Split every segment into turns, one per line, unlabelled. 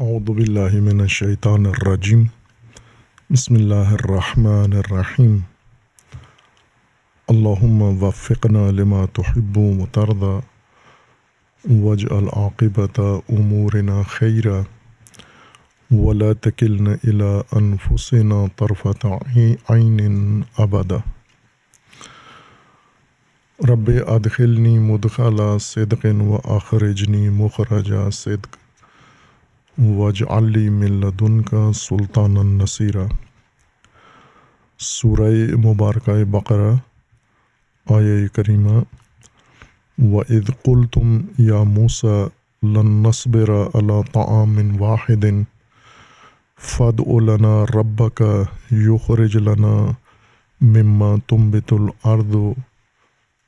اعوذ باللہ من الشیطان الرجیم بسم اللہ الرحمن الرحیم اللہم وفقنا لما تحب وترضى واجعل عاقبۃ امورنا خیرا ولا تکلنا الی انفسنا طرفۃ عین ابدا رب ادخلنی مدخل صدق واخرجنی مخرج صدق واجعل لی من لدنک سلطانا نصیرا۔ سورہ مبارکہ بقرہ آیہ کریمہ وَإِذْ قُلْتُمْ يَا مُوسَى لَن نَّصْبِرَ عَلَىٰ طَعَامٍ وَاحِدٍ فَادْعُ لَنَا رَبَّكَ يُخْرِجْ لَنَا مِمَّا تُنبِتُ الْأَرْضُ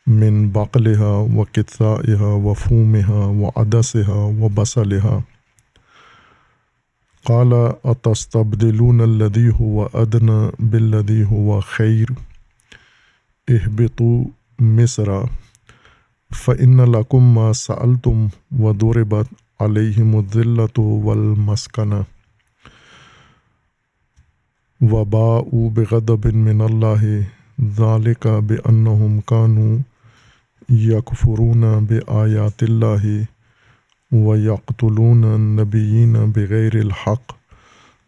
مِن بَقْلِهَا وَقِثَّائِهَا وَفُومِهَا وَعَدَسِهَا وَبَصَلِهَا قال اتستبدلون الذي هو ادنى بالذي هو خير اهبطوا مصر فإن لكم ما سألتم وضربت عليهم الذلة والمسكنة وباءوا بغضب من الله ذلك بأنهم كانوا يكفرون بآيات الله وَيَقْتُلُونَ النَّبِيِّينَ بِغَيْرِ الْحَقِّ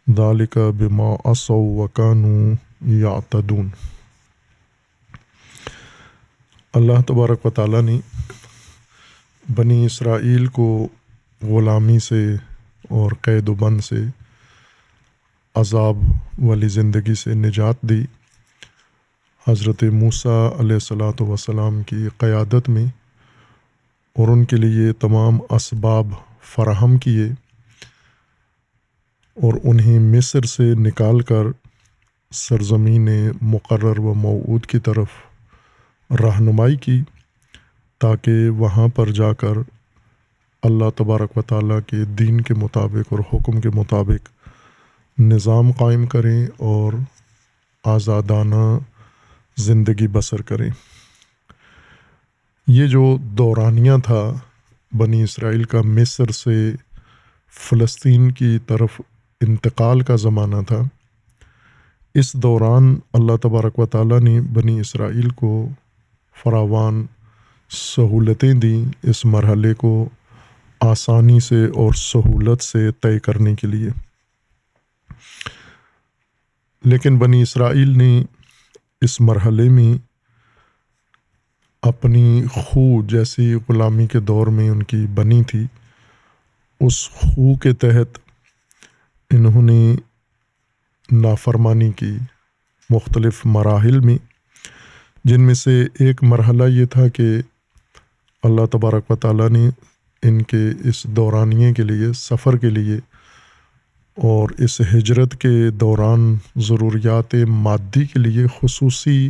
ذَلِكَ بِمَا عَصَوْا وَكَانُوا يَعْتَدُونَ۔ اللہ تبارک و تعالیٰ نے بنی اسرائیل کو غلامی سے اور قید و بند سے، عذاب والی زندگی سے نجات دی حضرت موسیٰ علیہ الصلاۃ والسلام کی قیادت میں، اور ان کے لیے تمام اسباب فراہم کیے اور انہیں مصر سے نکال کر سرزمین مقرر و موعود کی طرف رہنمائی کی، تاکہ وہاں پر جا کر اللہ تبارک و تعالیٰ کے دین کے مطابق اور حکم کے مطابق نظام قائم کریں اور آزادانہ زندگی بسر کریں۔ یہ جو دورانیہ تھا بنی اسرائیل کا مصر سے فلسطین کی طرف انتقال کا زمانہ تھا، اس دوران اللہ تبارک و تعالیٰ نے بنی اسرائیل کو فراوان سہولتیں دیں اس مرحلے کو آسانی سے اور سہولت سے طے کرنے کے لیے، لیکن بنی اسرائیل نے اس مرحلے میں اپنی خو جیسی غلامی کے دور میں ان کی بنی تھی، اس خو کے تحت انہوں نے نافرمانی کی مختلف مراحل میں، جن میں سے ایک مرحلہ یہ تھا کہ اللہ تبارک و تعالیٰ نے ان کے اس دورانیے کے لیے، سفر کے لیے اور اس ہجرت کے دوران ضروریات مادی کے لیے خصوصی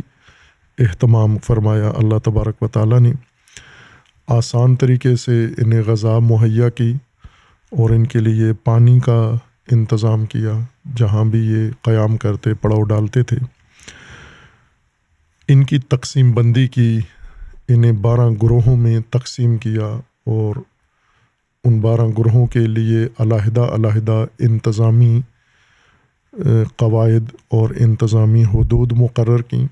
اہتمام فرمایا۔ اللہ تبارک و تعالیٰ نے آسان طریقے سے انہیں غذا مہیا کی اور ان کے لیے پانی کا انتظام کیا، جہاں بھی یہ قیام کرتے، پڑاؤ ڈالتے تھے۔ ان کی تقسیم بندی کی، انہیں 12 گروہوں میں تقسیم کیا اور ان 12 گروہوں کے لیے علیحدہ علیحدہ انتظامی قواعد اور انتظامی حدود مقرر کیں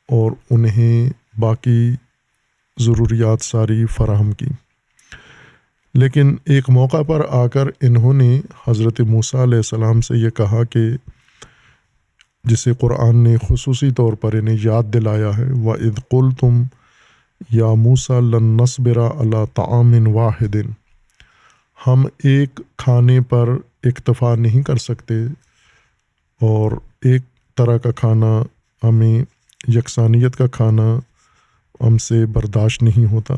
اور انہیں باقی ضروریات ساری فراہم کی۔ لیکن ایک موقع پر آ کر انہوں نے حضرت موسیٰ علیہ السلام سے یہ کہا کہ جسے قرآن نے خصوصی طور پر انہیں یاد دلایا ہے، وَإِذْ قُلْتُمْ يَا مُوسَى لَن نَّصْبِرَ عَلَىٰ طَعَامٍ وَاحِدٍ، ہم ایک کھانے پر اکتفا نہیں کر سکتے اور ایک طرح کا کھانا، ہمیں یکسانیت کا کھانا ہم سے برداشت نہیں ہوتا۔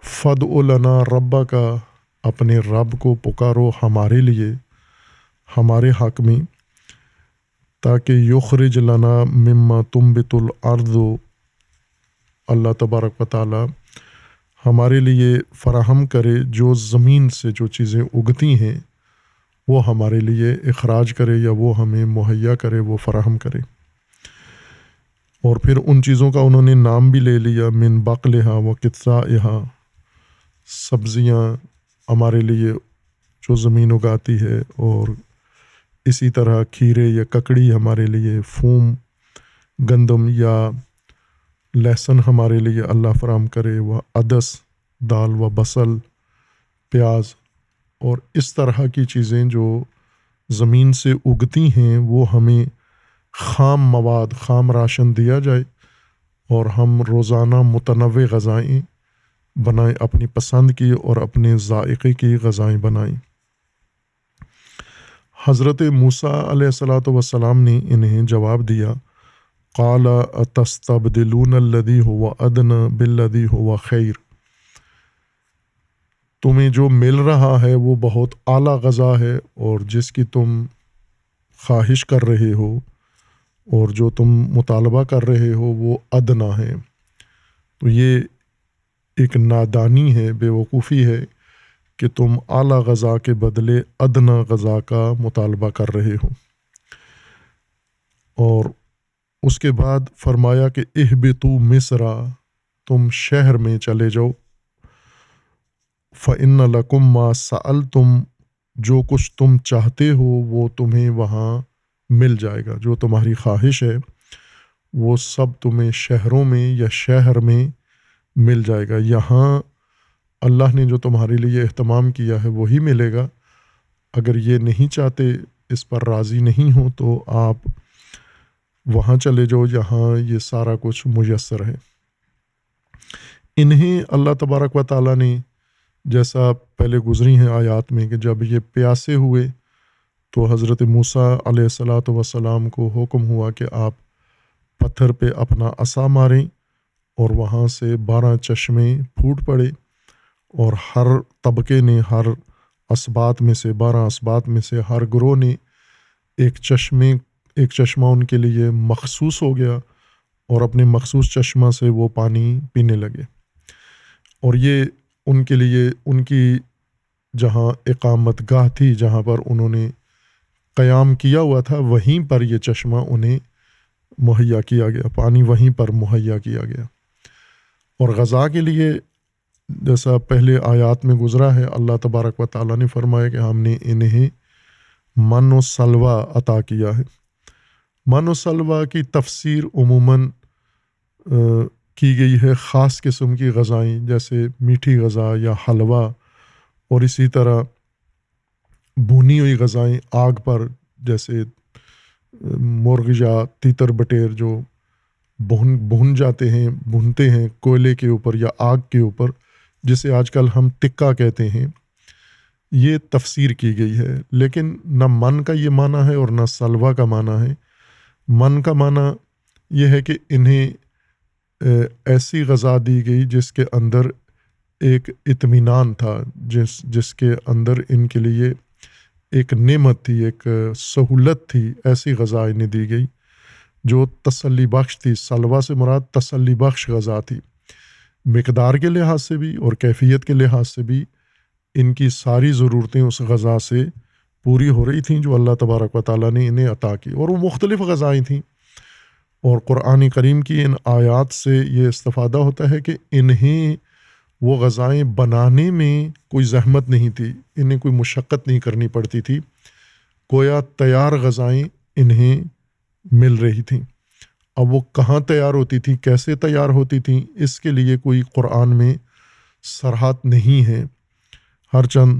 فَادْعُ لَنَا رَبَّكَ، اپنے رب کو پکارو ہمارے لیے، ہمارے حق میں، تاکہ یخرج لنا مما تنبت الارض، اللہ تبارک و تعالیٰ ہمارے لیے فراہم کرے جو زمین سے جو چیزیں اگتی ہیں وہ ہمارے لیے اخراج کرے یا وہ ہمیں مہیا کرے، وہ فراہم کرے۔ اور پھر ان چیزوں کا انہوں نے نام بھی لے لیا، من بقلہا و قثائہا، سبزیاں ہمارے لیے جو زمین اگاتی ہے، اور اسی طرح کھیرے یا ککڑی ہمارے لیے، فوم گندم یا لہسن ہمارے لیے اللہ فراہم کرے، و عدس دال و بصل پیاز، اور اس طرح کی چیزیں جو زمین سے اگتی ہیں وہ ہمیں خام مواد، خام راشن دیا جائے، اور ہم روزانہ متنوع غذائیں بنائیں، اپنی پسند کی اور اپنے ذائقے کی غذائیں بنائیں۔ حضرت موسیٰ علیہ الصلاۃ والسلام نے انہیں جواب دیا، قال اتستبدلون الذی هو ادنی بالذی هو خیر، تمہیں جو مل رہا ہے وہ بہت اعلیٰ غذا ہے، اور جس کی تم خواہش کر رہے ہو اور جو تم مطالبہ کر رہے ہو وہ ادنا ہے۔ تو یہ ایک نادانی ہے، بے وقوفی ہے کہ تم اعلیٰ غذا کے بدلے ادنا غذا کا مطالبہ کر رہے ہو۔ اور اس کے بعد فرمایا کہ اہبطوا مصر، تم شہر میں چلے جاؤ، فإن لکم ما سألتم، جو کچھ تم چاہتے ہو وہ تمہیں وہاں مل جائے گا، جو تمہاری خواہش ہے وہ سب تمہیں شہروں میں یا شہر میں مل جائے گا۔ یہاں اللہ نے جو تمہارے لیے اہتمام کیا ہے وہی ملے گا۔ اگر یہ نہیں چاہتے، اس پر راضی نہیں ہو، تو آپ وہاں چلے جاؤ جہاں یہ سارا کچھ میسر ہے۔ انہیں اللہ تبارک و تعالیٰ نے، جیسا پہلے گزری ہیں آیات میں، کہ جب یہ پیاسے ہوئے تو حضرت موسیٰ علیہ الصلاۃ والسلام کو حکم ہوا کہ آپ پتھر پہ اپنا عصا ماریں، اور وہاں سے 12 چشمے پھوٹ پڑے، اور ہر طبقے نے، ہر اسباط میں سے، 12 اسباط میں سے ہر گروہ نے ایک چشمہ ان کے لیے مخصوص ہو گیا، اور اپنے مخصوص چشمہ سے وہ پانی پینے لگے۔ اور یہ ان کے لیے، ان کی جہاں اقامت گاہ تھی، جہاں پر انہوں نے قیام کیا ہوا تھا، وہیں پر یہ چشمہ انہیں مہیا کیا گیا، پانی وہیں پر مہیا کیا گیا۔ اور غذا کے لیے، جیسا پہلے آیات میں گزرا ہے، اللہ تبارک و تعالیٰ نے فرمایا کہ ہم نے انہیں من و سلوہ عطا کیا ہے۔ من و سلوہ کی تفسیر عموماً کی گئی ہے خاص قسم کی غذائیں، جیسے میٹھی غذا یا حلوہ، اور اسی طرح بھونی ہوئی غذائیں آگ پر، جیسے مرغ یا تیتر بٹیر جو بھون جاتے ہیں، بھونتے ہیں کوئلے کے اوپر یا آگ کے اوپر، جسے آج کل ہم ٹکا کہتے ہیں، یہ تفسیر کی گئی ہے۔ لیکن نہ من کا یہ معنی ہے اور نہ سلوہ کا معنی ہے۔ من کا معنی یہ ہے کہ انہیں ایسی غذا دی گئی جس کے اندر ایک اطمینان تھا، جس کے اندر ان کے لیے ایک نعمت تھی، ایک سہولت تھی، ایسی غذا انہیں دی گئی جو تسلی بخش تھی۔ سلوہ سے مراد تسلی بخش غذا تھی، مقدار کے لحاظ سے بھی اور کیفیت کے لحاظ سے بھی ان کی ساری ضرورتیں اس غذا سے پوری ہو رہی تھیں جو اللہ تبارک و تعالیٰ نے انہیں عطا کی، اور وہ مختلف غذائیں تھیں۔ اور قرآن کریم کی ان آیات سے یہ استفادہ ہوتا ہے کہ انہیں وہ غذائیں بنانے میں کوئی زحمت نہیں تھی، انہیں کوئی مشقت نہیں کرنی پڑتی تھی، گویا تیار غذائیں انہیں مل رہی تھیں۔ اب وہ کہاں تیار ہوتی تھیں، کیسے تیار ہوتی تھیں، اس کے لیے کوئی قرآن میں صراحت نہیں ہے۔ ہر چند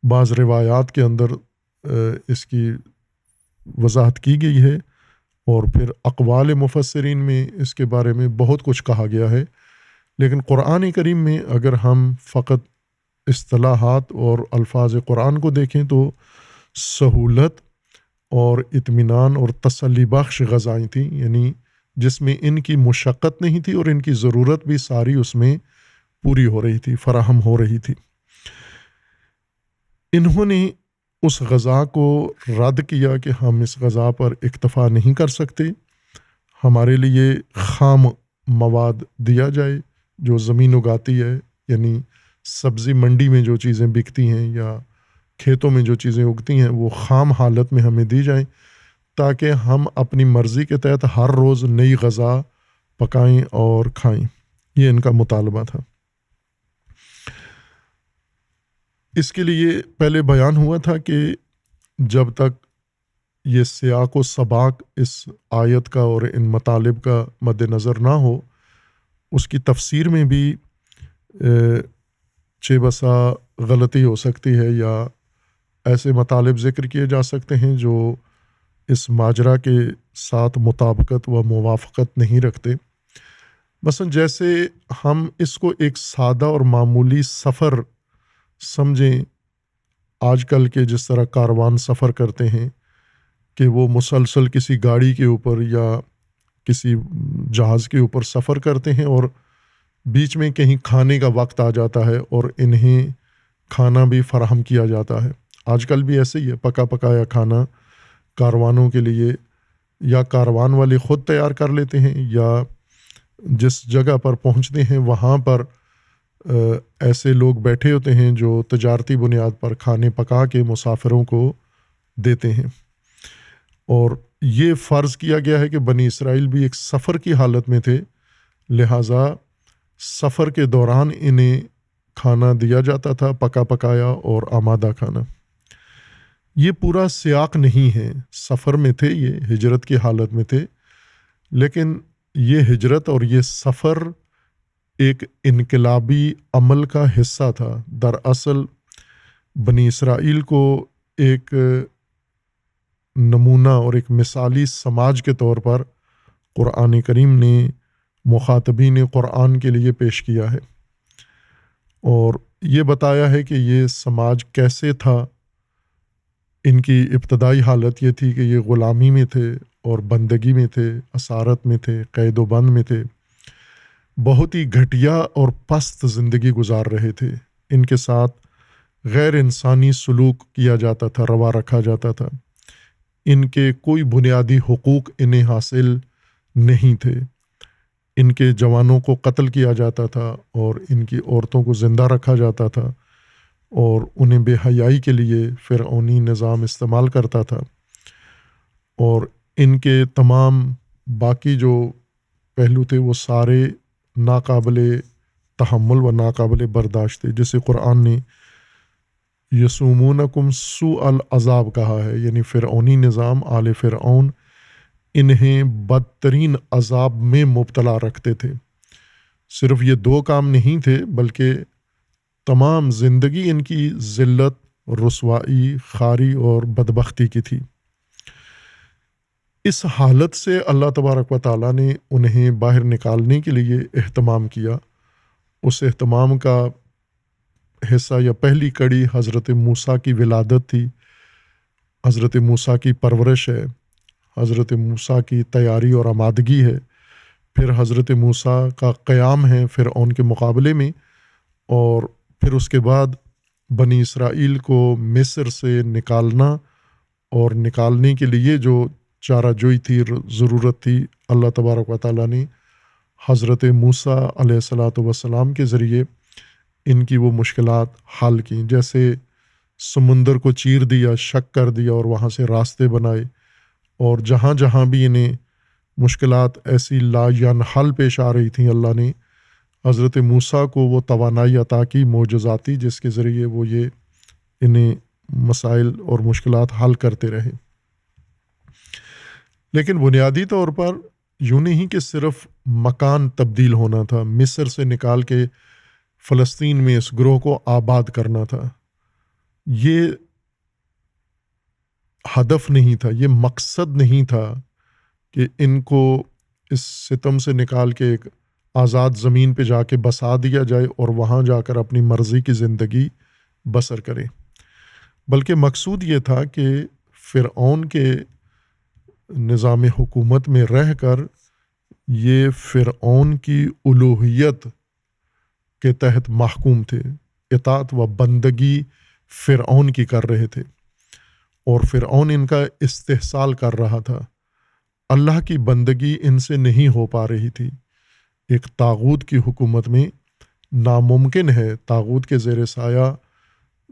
بعض روایات کے اندر اس کی وضاحت کی گئی ہے، اور پھر اقوال مفسرین میں اس کے بارے میں بہت کچھ کہا گیا ہے۔ لیکن قرآن کریم میں اگر ہم فقط اصطلاحات اور الفاظ قرآن کو دیکھیں تو سہولت اور اطمینان اور تسلی بخش غذائیں تھیں، یعنی جس میں ان کی مشقت نہیں تھی اور ان کی ضرورت بھی ساری اس میں پوری ہو رہی تھی، فراہم ہو رہی تھی۔ انہوں نے اس غذا کو رد کیا کہ ہم اس غذا پر اکتفا نہیں کر سکتے، ہمارے لیے خام مواد دیا جائے جو زمین اگاتی ہے، یعنی سبزی منڈی میں جو چیزیں بکتی ہیں یا کھیتوں میں جو چیزیں اگتی ہیں وہ خام حالت میں ہمیں دی جائیں، تاکہ ہم اپنی مرضی کے تحت ہر روز نئی غذا پکائیں اور کھائیں۔ یہ ان کا مطالبہ تھا۔ اس کے لیے پہلے بیان ہوا تھا کہ جب تک یہ سیاق و سباق اس آیت کا اور ان مطالب کا مد نظر نہ ہو، اس کی تفسیر میں بھی چہ بسا غلطی ہو سکتی ہے، یا ایسے مطالب ذکر کیے جا سکتے ہیں جو اس ماجرا کے ساتھ مطابقت و موافقت نہیں رکھتے۔ مثلا جیسے ہم اس کو ایک سادہ اور معمولی سفر سمجھیں، آج کل کے جس طرح کاروان سفر کرتے ہیں کہ وہ مسلسل کسی گاڑی کے اوپر یا کسی جہاز کے اوپر سفر کرتے ہیں اور بیچ میں کہیں کھانے کا وقت آ جاتا ہے اور انہیں کھانا بھی فراہم کیا جاتا ہے۔ آج کل بھی ایسے ہی ہے، پکا پکایا کھانا کاروانوں کے لیے یا کاروان والے خود تیار کر لیتے ہیں، یا جس جگہ پر پہنچتے ہیں وہاں پر ایسے لوگ بیٹھے ہوتے ہیں جو تجارتی بنیاد پر کھانے پکا کے مسافروں کو دیتے ہیں۔ اور یہ فرض کیا گیا ہے کہ بنی اسرائیل بھی ایک سفر کی حالت میں تھے، لہٰذا سفر کے دوران انہیں کھانا دیا جاتا تھا، پکا پکایا اور آمادہ کھانا۔ یہ پورا سیاق نہیں ہے، سفر میں تھے، یہ ہجرت کی حالت میں تھے، لیکن یہ ہجرت اور یہ سفر ایک انقلابی عمل کا حصہ تھا۔ دراصل بنی اسرائیل کو ایک نمونہ اور ایک مثالی سماج کے طور پر قرآن کریم نے مخاطبین قرآن کے لیے پیش کیا ہے، اور یہ بتایا ہے کہ یہ سماج کیسے تھا۔ ان کی ابتدائی حالت یہ تھی کہ یہ غلامی میں تھے اور بندگی میں تھے، اسارت میں تھے، قید و بند میں تھے، بہت ہی گھٹیا اور پست زندگی گزار رہے تھے۔ ان کے ساتھ غیر انسانی سلوک کیا جاتا تھا، روا رکھا جاتا تھا، ان کے کوئی بنیادی حقوق انہیں حاصل نہیں تھے، ان کے جوانوں کو قتل کیا جاتا تھا اور ان کی عورتوں کو زندہ رکھا جاتا تھا، اور انہیں بے حیائی کے لیے فرعونی نظام استعمال کرتا تھا، اور ان کے تمام باقی جو پہلو تھے وہ سارے ناقابل تحمل و ناقابل برداشت تھے، جسے قرآن نے یسومونکم سوء العذاب کہا ہے، یعنی فرعونی نظام، آل فرعون انہیں بدترین عذاب میں مبتلا رکھتے تھے۔ صرف یہ دو کام نہیں تھے بلکہ تمام زندگی ان کی ذلت، رسوائی، خاری اور بدبختی کی تھی۔ اس حالت سے اللہ تبارک و تعالیٰ نے انہیں باہر نکالنے کے لیے اہتمام کیا۔ اس اہتمام کا حصہ یا پہلی کڑی حضرت موسیٰ کی ولادت تھی، حضرت موسیٰ کی پرورش ہے، حضرت موسیٰ کی تیاری اور آمادگی ہے، پھر حضرت موسیٰ کا قیام ہے فرعون کے مقابلے میں، اور پھر اس کے بعد بنی اسرائیل کو مصر سے نکالنا، اور نکالنے کے لیے جو چارہ جوئی تھی، ضرورت تھی، اللہ تبارک و تعالیٰ نے حضرت موسیٰ علیہ الصلاۃ والسلام کے ذریعے ان کی وہ مشکلات حل کیں، جیسے سمندر کو چیر دیا، شق کر دیا اور وہاں سے راستے بنائے، اور جہاں جہاں بھی انہیں مشکلات ایسی لا ینحل پیش آ رہی تھیں، اللہ نے حضرت موسیٰ کو وہ توانائی عطا کی معجزاتی، جس کے ذریعے وہ یہ انہیں مسائل اور مشکلات حل کرتے رہے۔ لیکن بنیادی طور پر یوں نہیں کہ صرف مکان تبدیل ہونا تھا، مصر سے نکال کے فلسطین میں اس گروہ کو آباد کرنا تھا، یہ ہدف نہیں تھا، یہ مقصد نہیں تھا کہ ان کو اس ستم سے نکال کے ایک آزاد زمین پہ جا کے بسا دیا جائے اور وہاں جا کر اپنی مرضی کی زندگی بسر کرے، بلکہ مقصود یہ تھا کہ فرعون کے نظام حکومت میں رہ کر یہ فرعون کی الوہیت کے تحت محکوم تھے، اطاعت و بندگی فرعون کی کر رہے تھے، اور فرعون ان کا استحصال کر رہا تھا، اللہ کی بندگی ان سے نہیں ہو پا رہی تھی۔ ایک طاغوت کی حکومت میں ناممکن ہے طاغوت کے زیر سایہ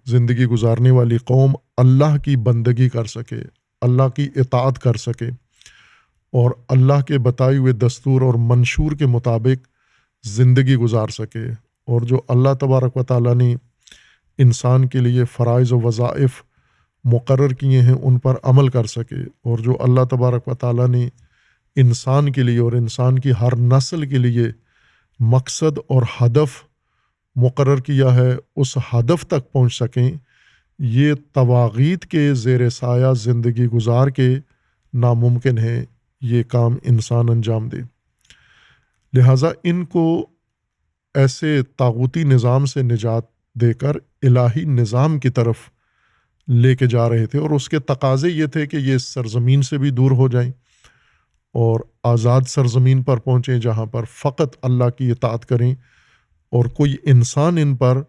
زندگی گزارنے والی قوم اللہ کی بندگی کر سکے، اللہ کی اطاعت کر سکے، اور اللہ کے بتائے ہوئے دستور اور منشور کے مطابق زندگی گزار سکے۔ اور جو اللہ تبارک و تعالیٰ نے انسان کے لیے فرائض و وظائف مقرر کیے ہیں ان پر عمل کر سکے، اور جو اللہ تبارک و تعالیٰ نے انسان کے لیے اور انسان کی ہر نسل کے لیے مقصد اور ہدف مقرر کیا ہے اس ہدف تک پہنچ سکیں، یہ طواغیت کے زیر سایہ زندگی گزار کے ناممکن ہے یہ کام انسان انجام دے۔ لہٰذا ان کو ایسے طاغوتی نظام سے نجات دے کر الہی نظام کی طرف لے کے جا رہے تھے، اور اس کے تقاضے یہ تھے کہ یہ اس سرزمین سے بھی دور ہو جائیں اور آزاد سرزمین پر پہنچیں جہاں پر فقط اللہ کی اطاعت کریں اور کوئی انسان ان پر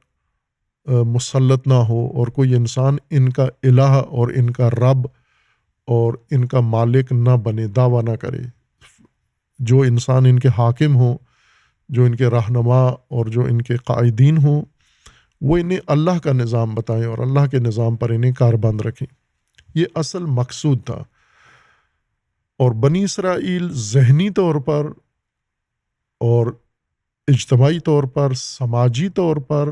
مسلط نہ ہو، اور کوئی انسان ان کا الہ اور ان کا رب اور ان کا مالک نہ بنے، دعویٰ نہ کرے۔ جو انسان ان کے حاکم ہوں، جو ان کے رہنما اور جو ان کے قائدین ہوں، وہ انہیں اللہ کا نظام بتائیں اور اللہ کے نظام پر انہیں کاربند رکھیں۔ یہ اصل مقصود تھا۔ اور بنی اسرائیل ذہنی طور پر اور اجتماعی طور پر، سماجی طور پر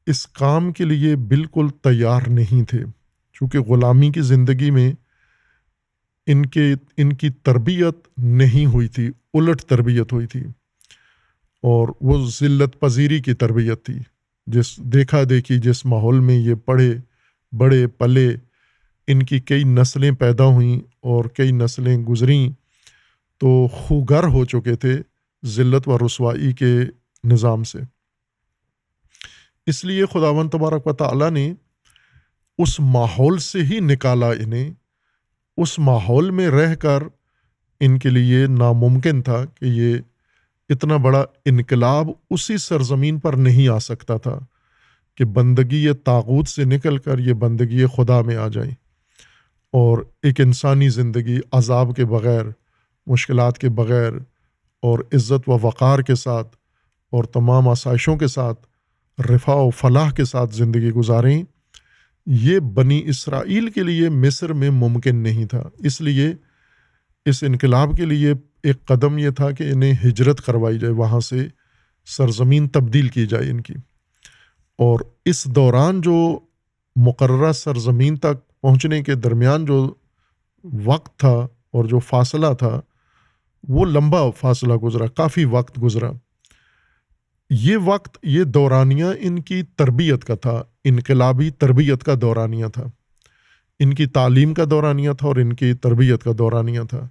اس کام کے لیے بالکل تیار نہیں تھے، چونکہ غلامی کی زندگی میں ان کی تربیت نہیں ہوئی تھی، الٹ تربیت ہوئی تھی، اور وہ ذلت پذیری کی تربیت تھی۔ جس دیکھا دیکھی جس ماحول میں یہ پڑھے بڑے پلے، ان کی کئی نسلیں پیدا ہوئیں اور کئی نسلیں گزریں، تو خوگر ہو چکے تھے ذلت و رسوائی کے نظام سے۔ اس لیے خداوند تبارک و تعالیٰ نے اس ماحول سے ہی نکالا انہیں۔ اس ماحول میں رہ کر ان کے لیے ناممکن تھا کہ یہ اتنا بڑا انقلاب اسی سرزمین پر نہیں آ سکتا تھا کہ بندگی طاغوت سے نکل کر یہ بندگی خدا میں آ جائیں، اور ایک انسانی زندگی عذاب کے بغیر، مشکلات کے بغیر، اور عزت و وقار کے ساتھ اور تمام آسائشوں کے ساتھ، رفاہ و فلاح کے ساتھ زندگی گزاریں۔ یہ بنی اسرائیل کے لیے مصر میں ممکن نہیں تھا۔ اس لیے اس انقلاب کے لیے ایک قدم یہ تھا کہ انہیں ہجرت کروائی جائے، وہاں سے سرزمین تبدیل کی جائے ان کی۔ اور اس دوران جو مقررہ سرزمین تک پہنچنے کے درمیان جو وقت تھا اور جو فاصلہ تھا، وہ لمبا فاصلہ گزرا، کافی وقت گزرا۔ یہ وقت، یہ دورانیہ ان کی تربیت کا تھا، انقلابی تربیت کا دورانیہ تھا، ان کی تعلیم کا دورانیہ تھا اور ان کی تربیت کا دورانیہ تھا۔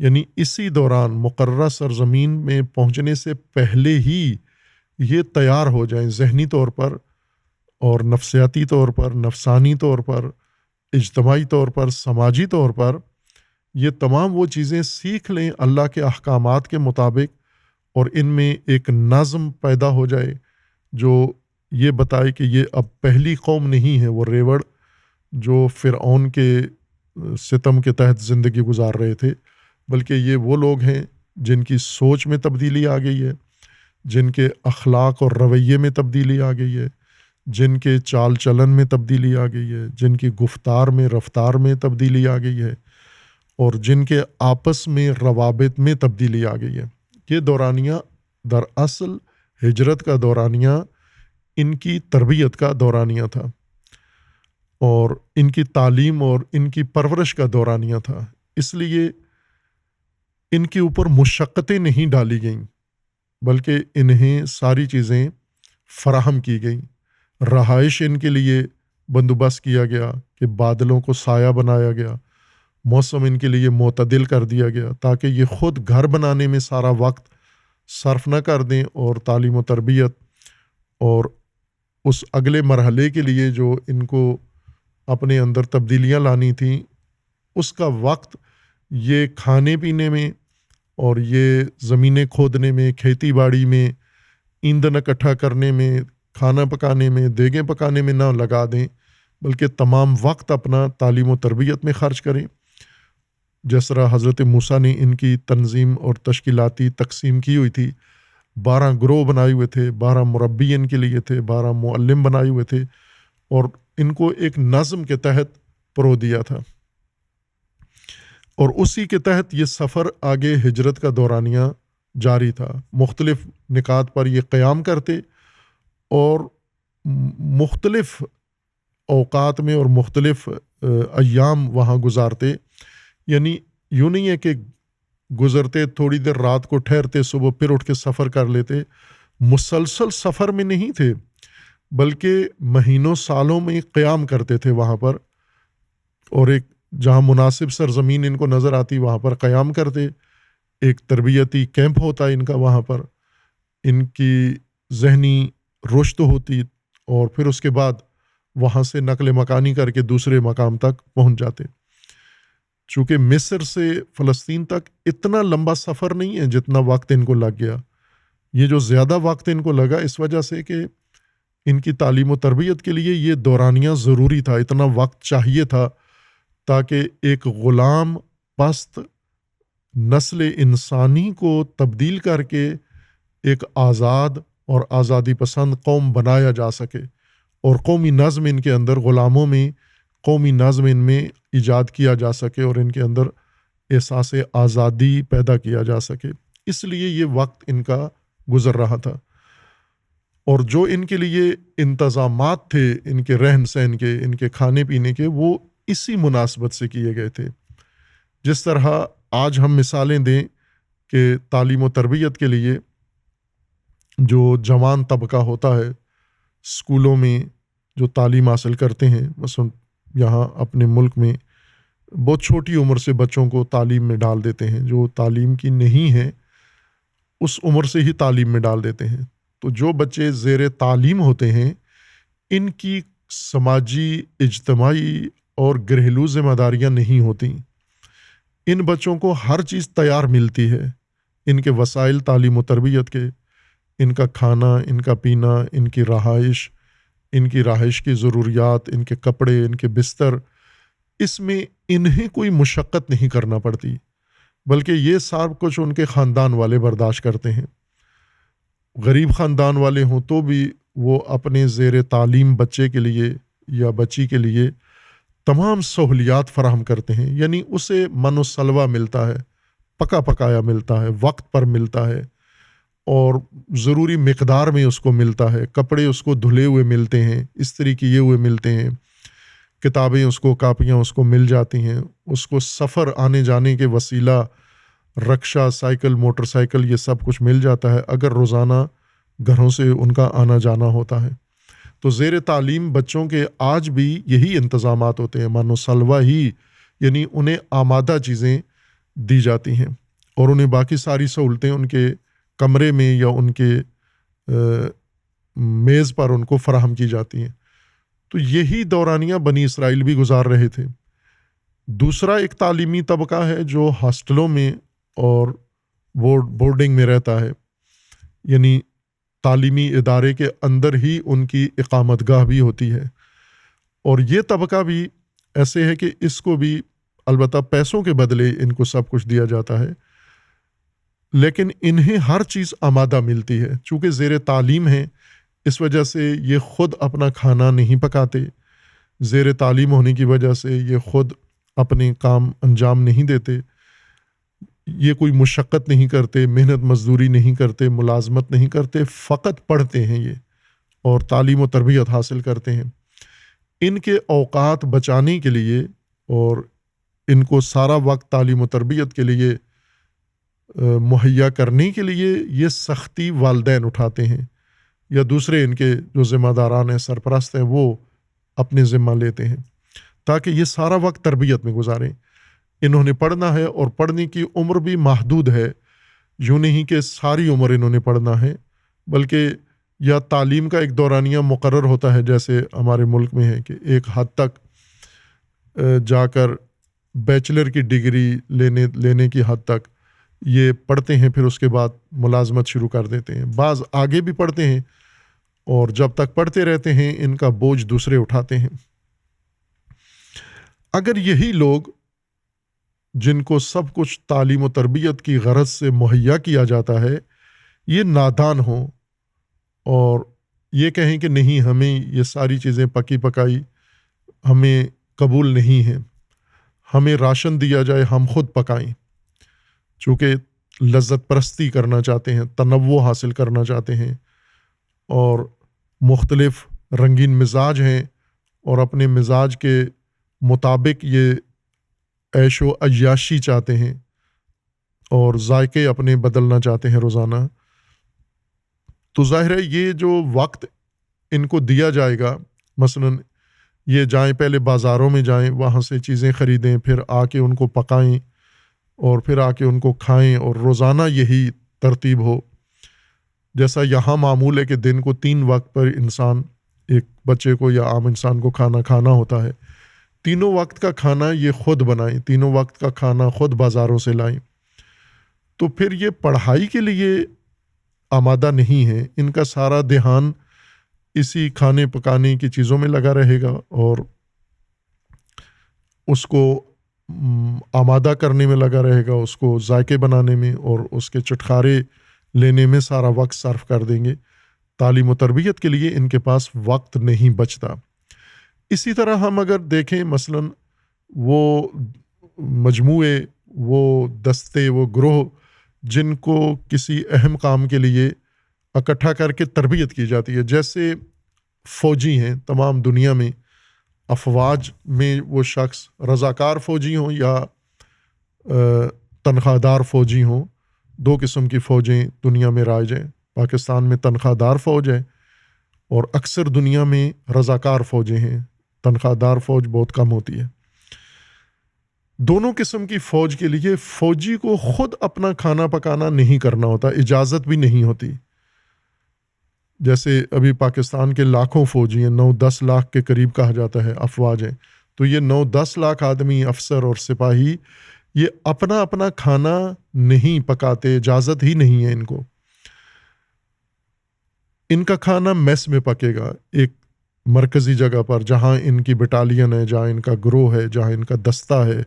یعنی اسی دوران مقررہ سرزمین میں پہنچنے سے پہلے ہی یہ تیار ہو جائیں ذہنی طور پر اور نفسیاتی طور پر، نفسانی طور پر، اجتماعی طور پر، سماجی طور پر، یہ تمام وہ چیزیں سیکھ لیں اللہ کے احکامات کے مطابق، اور ان میں ایک نظم پیدا ہو جائے جو یہ بتائے کہ یہ اب پہلی قوم نہیں ہے وہ ریوڑ جو فرعون کے ستم کے تحت زندگی گزار رہے تھے، بلکہ یہ وہ لوگ ہیں جن کی سوچ میں تبدیلی آ گئی ہے، جن کے اخلاق اور رویے میں تبدیلی آ گئی ہے، جن کے چال چلن میں تبدیلی آ گئی ہے، جن کی گفتار میں، رفتار میں تبدیلی آ گئی ہے، اور جن کے آپس میں روابط میں تبدیلی آ گئی ہے۔ یہ دورانیہ دراصل ہجرت کا دورانیہ ان کی تربیت کا دورانیہ تھا، اور ان کی تعلیم اور ان کی پرورش کا دورانیہ تھا۔ اس لیے ان کے اوپر مشقتیں نہیں ڈالی گئیں، بلکہ انہیں ساری چیزیں فراہم کی گئیں۔ رہائش ان کے لیے بندوبست کیا گیا کہ بادلوں کو سایہ بنایا گیا، موسم ان کے لیے معتدل کر دیا گیا تاکہ یہ خود گھر بنانے میں سارا وقت صرف نہ کر دیں، اور تعلیم و تربیت اور اس اگلے مرحلے کے لیے جو ان کو اپنے اندر تبدیلیاں لانی تھیں، اس کا وقت یہ کھانے پینے میں اور یہ زمینیں کھودنے میں، کھیتی باڑی میں، ایندھن اکٹھا کرنے میں، کھانا پکانے میں، دیگیں پکانے میں نہ لگا دیں، بلکہ تمام وقت اپنا تعلیم و تربیت میں خرچ کریں۔ جس طرح حضرت موسیٰ نے ان کی تنظیم اور تشکیلاتی تقسیم کی ہوئی تھی، 12 گروہ بنائے ہوئے تھے، 12 مربی ان کے لیے تھے، 12 معلم بنائے ہوئے تھے، اور ان کو ایک نظم کے تحت پرو دیا تھا، اور اسی کے تحت یہ سفر آگے ہجرت کا دورانیہ جاری تھا۔ مختلف نکات پر یہ قیام کرتے اور مختلف اوقات میں اور مختلف ایام وہاں گزارتے، یعنی یوں نہیں ہے کہ گزرتے تھوڑی دیر رات کو ٹھہرتے صبح پھر اٹھ کے سفر کر لیتے، مسلسل سفر میں نہیں تھے بلکہ مہینوں سالوں میں قیام کرتے تھے وہاں پر، اور ایک جہاں مناسب سرزمین ان کو نظر آتی وہاں پر قیام کرتے، ایک تربیتی کیمپ ہوتا ان کا وہاں پر، ان کی ذہنی رشد ہوتی، اور پھر اس کے بعد وہاں سے نقل مکانی کر کے دوسرے مقام تک پہنچ جاتے۔ چونکہ مصر سے فلسطین تک اتنا لمبا سفر نہیں ہے جتنا وقت ان کو لگ گیا، یہ جو زیادہ وقت ان کو لگا اس وجہ سے کہ ان کی تعلیم و تربیت کے لیے یہ دورانیہ ضروری تھا، اتنا وقت چاہیے تھا تاکہ ایک غلام پست نسل انسانی کو تبدیل کر کے ایک آزاد اور آزادی پسند قوم بنایا جا سکے، اور قومی نظم ان کے اندر، غلاموں میں قومی نظم ان میں ایجاد کیا جا سکے، اور ان کے اندر احساس آزادی پیدا کیا جا سکے۔ اس لیے یہ وقت ان کا گزر رہا تھا، اور جو ان کے لیے انتظامات تھے ان کے رہن سہن کے، ان کے کھانے پینے کے، وہ اسی مناسبت سے کیے گئے تھے۔ جس طرح آج ہم مثالیں دیں کہ تعلیم و تربیت کے لیے جو جوان طبقہ ہوتا ہے اسکولوں میں جو تعلیم حاصل کرتے ہیں، مثلا یہاں اپنے ملک میں بہت چھوٹی عمر سے بچوں کو تعلیم میں ڈال دیتے ہیں، جو تعلیم کی نہیں ہے اس عمر سے ہی تعلیم میں ڈال دیتے ہیں۔ تو جو بچے زیر تعلیم ہوتے ہیں ان کی سماجی، اجتماعی اور گھریلو ذمہ داریاں نہیں ہوتی، ان بچوں کو ہر چیز تیار ملتی ہے، ان کے وسائل تعلیم و تربیت کے، ان کا کھانا، ان کا پینا، ان کی رہائش کی ضروریات، ان کے کپڑے، ان کے بستر، اس میں انہیں کوئی مشقت نہیں کرنا پڑتی، بلکہ یہ سب کچھ ان کے خاندان والے برداشت کرتے ہیں۔ غریب خاندان والے ہوں تو بھی وہ اپنے زیر تعلیم بچے کے لیے یا بچی کے لیے تمام سہولیات فراہم کرتے ہیں، یعنی اسے من و سلوہ ملتا ہے، پکا پکایا ملتا ہے، وقت پر ملتا ہے، اور ضروری مقدار میں اس کو ملتا ہے، کپڑے اس کو دھلے ہوئے ملتے ہیں، استری کیے ہوئے ملتے ہیں، کتابیں اس کو، کاپیاں اس کو مل جاتی ہیں، اس کو سفر آنے جانے کے وسیلہ رکشہ، سائیکل، موٹر سائیکل، یہ سب کچھ مل جاتا ہے اگر روزانہ گھروں سے ان کا آنا جانا ہوتا ہے۔ تو زیر تعلیم بچوں کے آج بھی یہی انتظامات ہوتے ہیں، مانو سلوہ ہی، یعنی انہیں آمادہ چیزیں دی جاتی ہیں، اور انہیں باقی ساری سہولتیں ان کے کمرے میں یا ان کے میز پر ان کو فراہم کی جاتی ہیں۔ تو یہی دورانیہ بنی اسرائیل بھی گزار رہے تھے۔ دوسرا ایک تعلیمی طبقہ ہے جو ہاسٹلوں میں اور بورڈنگ میں رہتا ہے، یعنی تعلیمی ادارے کے اندر ہی ان کی اقامت گاہ بھی ہوتی ہے، اور یہ طبقہ بھی ایسے ہے کہ اس کو بھی البتہ پیسوں کے بدلے ان کو سب کچھ دیا جاتا ہے، لیکن انہیں ہر چیز آمادہ ملتی ہے، چونکہ زیر تعلیم ہیں اس وجہ سے یہ خود اپنا کھانا نہیں پکاتے، زیر تعلیم ہونے کی وجہ سے یہ خود اپنے کام انجام نہیں دیتے، یہ کوئی مشقت نہیں کرتے، محنت مزدوری نہیں کرتے، ملازمت نہیں کرتے، فقط پڑھتے ہیں یہ اور تعلیم و تربیت حاصل کرتے ہیں۔ ان کے اوقات بچانے کے لیے اور ان کو سارا وقت تعلیم و تربیت کے لیے مہیا کرنے کے لیے یہ سختی والدین اٹھاتے ہیں، یا دوسرے ان کے جو ذمہ داران ہیں، سرپرست ہیں، وہ اپنے ذمہ لیتے ہیں تاکہ یہ سارا وقت تربیت میں گزاریں۔ انہوں نے پڑھنا ہے، اور پڑھنے کی عمر بھی محدود ہے، یوں نہیں کہ ساری عمر انہوں نے پڑھنا ہے، بلکہ یا تعلیم کا ایک دورانیہ مقرر ہوتا ہے جیسے ہمارے ملک میں ہے کہ ایک حد تک جا کر بیچلر کی ڈگری لینے کی حد تک یہ پڑھتے ہیں، پھر اس کے بعد ملازمت شروع کر دیتے ہیں۔ بعض آگے بھی پڑھتے ہیں، اور جب تک پڑھتے رہتے ہیں ان کا بوجھ دوسرے اٹھاتے ہیں۔ اگر یہی لوگ جن کو سب کچھ تعلیم و تربیت کی غرض سے مہیا کیا جاتا ہے یہ نادان ہوں اور یہ کہیں کہ نہیں، ہمیں یہ ساری چیزیں پکی پکائی ہمیں قبول نہیں ہیں، ہمیں راشن دیا جائے ہم خود پکائیں، چونکہ لذت پرستی کرنا چاہتے ہیں، تنوع حاصل کرنا چاہتے ہیں، اور مختلف رنگین مزاج ہیں اور اپنے مزاج کے مطابق یہ عیش و عیاشی چاہتے ہیں اور ذائقے اپنے بدلنا چاہتے ہیں روزانہ، تو ظاہر ہے یہ جو وقت ان کو دیا جائے گا، مثلاً یہ جائیں پہلے بازاروں میں جائیں، وہاں سے چیزیں خریدیں، پھر آ کے ان کو پکائیں اور پھر آ کے ان کو کھائیں، اور روزانہ یہی ترتیب ہو. جیسا یہاں معمول ہے کہ دن کو 3 وقت پر انسان، ایک بچے کو یا عام انسان کو کھانا ہوتا ہے، تینوں وقت کا کھانا یہ خود بنائیں، تینوں وقت کا کھانا خود بازاروں سے لائیں. تو پھر یہ پڑھائی کے لیے آمادہ نہیں ہے، ان کا سارا دھیان اسی کھانے پکانے کی چیزوں میں لگا رہے گا اور اس کو آمادہ کرنے میں لگا رہے گا، اس کو ذائقے بنانے میں اور اس کے چٹخارے لینے میں سارا وقت صرف کر دیں گے. تعلیم و تربیت کے لیے ان کے پاس وقت نہیں بچتا. اسی طرح ہم اگر دیکھیں مثلاً وہ مجموعے، وہ دستے، وہ گروہ جن کو کسی اہم کام کے لیے اکٹھا کر کے تربیت کی جاتی ہے، جیسے فوجی ہیں تمام دنیا میں، افواج میں وہ شخص رضاکار فوجی ہوں یا تنخواہ دار فوجی ہوں. 2 قسم کی فوجیں دنیا میں رائج ہیں. پاکستان میں تنخواہ دار فوج ہے اور اکثر دنیا میں رضاکار فوجیں ہیں، تنخواہ دار فوج بہت کم ہوتی ہے. دونوں قسم کی فوج کے لیے فوجی کو خود اپنا کھانا پکانا نہیں کرنا ہوتا، اجازت بھی نہیں ہوتی. جیسے ابھی پاکستان کے لاکھوں فوجی ہیں، 9-10 لاکھ کے قریب کہا جاتا ہے افواج ہیں، تو یہ 9-10 لاکھ آدمی، افسر اور سپاہی، یہ اپنا اپنا کھانا نہیں پکاتے، اجازت ہی نہیں ہے ان کو. ان کا کھانا میس میں پکے گا، ایک مرکزی جگہ پر جہاں ان کی بٹالین ہے، جہاں ان کا گروہ ہے، جہاں ان کا دستہ ہے،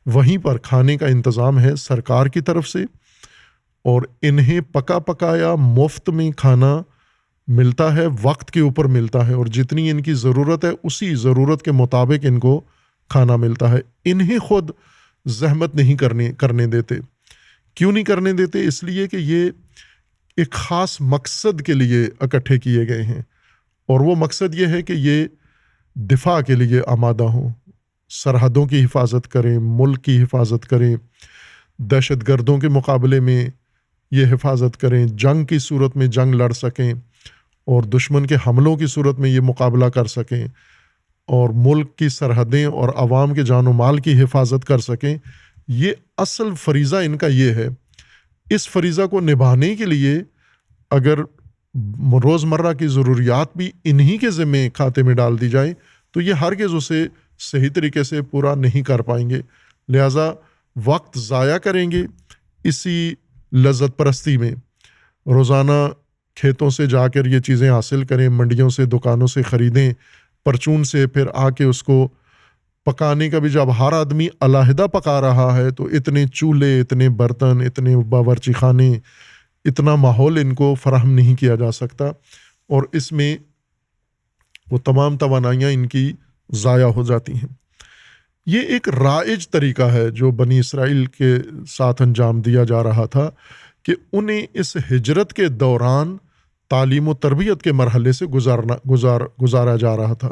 وہیں پر کھانے کا انتظام ہے سرکار کی طرف سے، اور انہیں پکا پکایا مفت میں کھانا ملتا ہے، وقت کے اوپر ملتا ہے، اور جتنی ان کی ضرورت ہے اسی ضرورت کے مطابق ان کو کھانا ملتا ہے. انہیں خود زحمت نہیں کرنے دیتے. کیوں نہیں کرنے دیتے؟ اس لیے کہ یہ ایک خاص مقصد کے لیے اکٹھے کیے گئے ہیں، اور وہ مقصد یہ ہے کہ یہ دفاع کے لیے آمادہ ہوں، سرحدوں کی حفاظت کریں، ملک کی حفاظت کریں، دہشت گردوں کے مقابلے میں یہ حفاظت کریں، جنگ کی صورت میں جنگ لڑ سکیں اور دشمن کے حملوں کی صورت میں یہ مقابلہ کر سکیں اور ملک کی سرحدیں اور عوام کے جان و مال کی حفاظت کر سکیں. یہ اصل فریضہ ان کا یہ ہے. اس فریضہ کو نبھانے کے لیے اگر روزمرہ کی ضروریات بھی انہی کے ذمے کھاتے میں ڈال دی جائیں تو یہ ہرگز اسے صحیح طریقے سے پورا نہیں کر پائیں گے. لہٰذا وقت ضائع کریں گے اسی لذت پرستی میں، روزانہ کھیتوں سے جا کر یہ چیزیں حاصل کریں، منڈیوں سے، دکانوں سے خریدیں، پرچون سے، پھر آ کے اس کو پکانے کا بھی جب ہر آدمی علیحدہ پکا رہا ہے تو اتنے چولہے، اتنے برتن، اتنے باورچی خانے، اتنا ماحول ان کو فراہم نہیں کیا جا سکتا، اور اس میں وہ تمام توانائیاں ان کی ضائع ہو جاتی ہیں. یہ ایک رائج طریقہ ہے جو بنی اسرائیل کے ساتھ انجام دیا جا رہا تھا کہ انہیں اس ہجرت کے دوران تعلیم و تربیت کے مرحلے سے گزارا جا رہا تھا،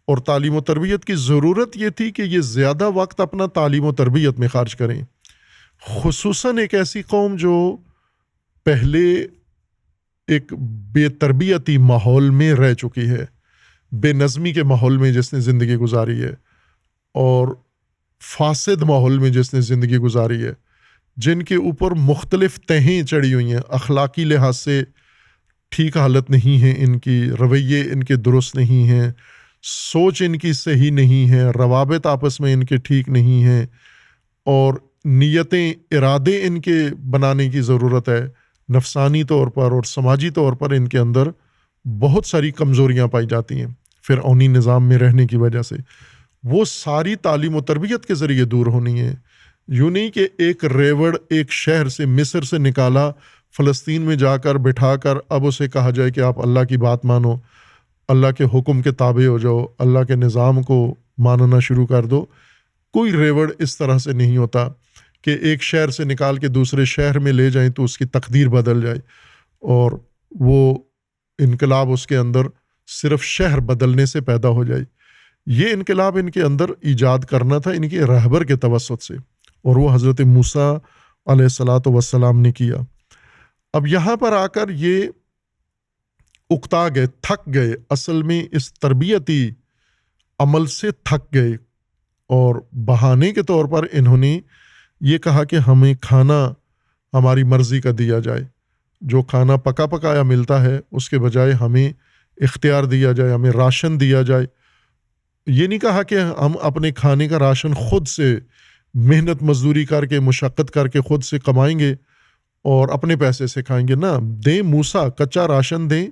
اور تعلیم و تربیت کی ضرورت یہ تھی کہ یہ زیادہ وقت اپنا تعلیم و تربیت میں خرچ کریں، خصوصاً ایک ایسی قوم جو پہلے ایک بے تربیتی ماحول میں رہ چکی ہے، بے نظمی کے ماحول میں جس نے زندگی گزاری ہے اور فاسد ماحول میں جس نے زندگی گزاری ہے، جن کے اوپر مختلف تہیں چڑھی ہوئی ہیں، اخلاقی لحاظ سے ٹھیک حالت نہیں ہے، ان کی رویے ان کے درست نہیں ہیں، سوچ ان کی صحیح نہیں ہے، روابط آپس میں ان کے ٹھیک نہیں ہیں، اور نیتیں، ارادے ان کے بنانے کی ضرورت ہے. نفسانی طور پر اور سماجی طور پر ان کے اندر بہت ساری کمزوریاں پائی جاتی ہیں فرعونی نظام میں رہنے کی وجہ سے. وہ ساری تعلیم و تربیت کے ذریعے دور ہونی ہے. یوں نہیں کہ ایک ریوڑ ایک شہر سے، مصر سے نکالا، فلسطین میں جا کر بٹھا کر اب اسے کہا جائے کہ آپ اللہ کی بات مانو، اللہ کے حکم کے تابع ہو جاؤ، اللہ کے نظام کو ماننا شروع کر دو. کوئی ریوڑ اس طرح سے نہیں ہوتا کہ ایک شہر سے نکال کے دوسرے شہر میں لے جائیں تو اس کی تقدیر بدل جائے اور وہ انقلاب اس کے اندر صرف شہر بدلنے سے پیدا ہو جائے۔ یہ انقلاب ان کے اندر ایجاد کرنا تھا ان کے رہبر کے توسط سے، اور وہ حضرت موسیٰ علیہ الصلاۃ والسلام نے کیا۔ اب یہاں پر آ کر یہ اکتا گئے، تھک گئے، اصل میں اس تربیتی عمل سے تھک گئے، اور بہانے کے طور پر انہوں نے یہ کہا کہ ہمیں کھانا ہماری مرضی کا دیا جائے، جو کھانا پکا پکایا ملتا ہے اس کے بجائے ہمیں اختیار دیا جائے، ہمیں راشن دیا جائے۔ یہ نہیں کہا کہ ہم اپنے کھانے کا راشن خود سے محنت مزدوری کر کے، مشقت کر کے خود سے کمائیں گے اور اپنے پیسے سے کھائیں گے، نہ، دیں موسیٰ، کچا راشن دیں،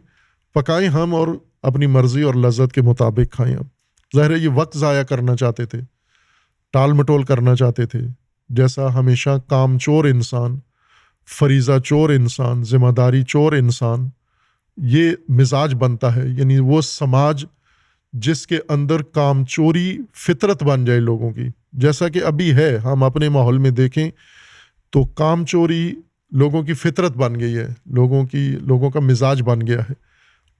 پکائیں ہم اور اپنی مرضی اور لذت کے مطابق کھائیں ہم۔ ظاہر ہے یہ وقت ضائع کرنا چاہتے تھے، ٹال مٹول کرنا چاہتے تھے، جیسا ہمیشہ کام چور انسان، فریضہ چور انسان، ذمہ داری چور انسان یہ مزاج بنتا ہے، یعنی وہ سماج جس کے اندر کام چوری فطرت بن جائے لوگوں کی، جیسا کہ ابھی ہے۔ ہم اپنے ماحول میں دیکھیں تو کام چوری لوگوں کی فطرت بن گئی ہے، لوگوں کا مزاج بن گیا ہے،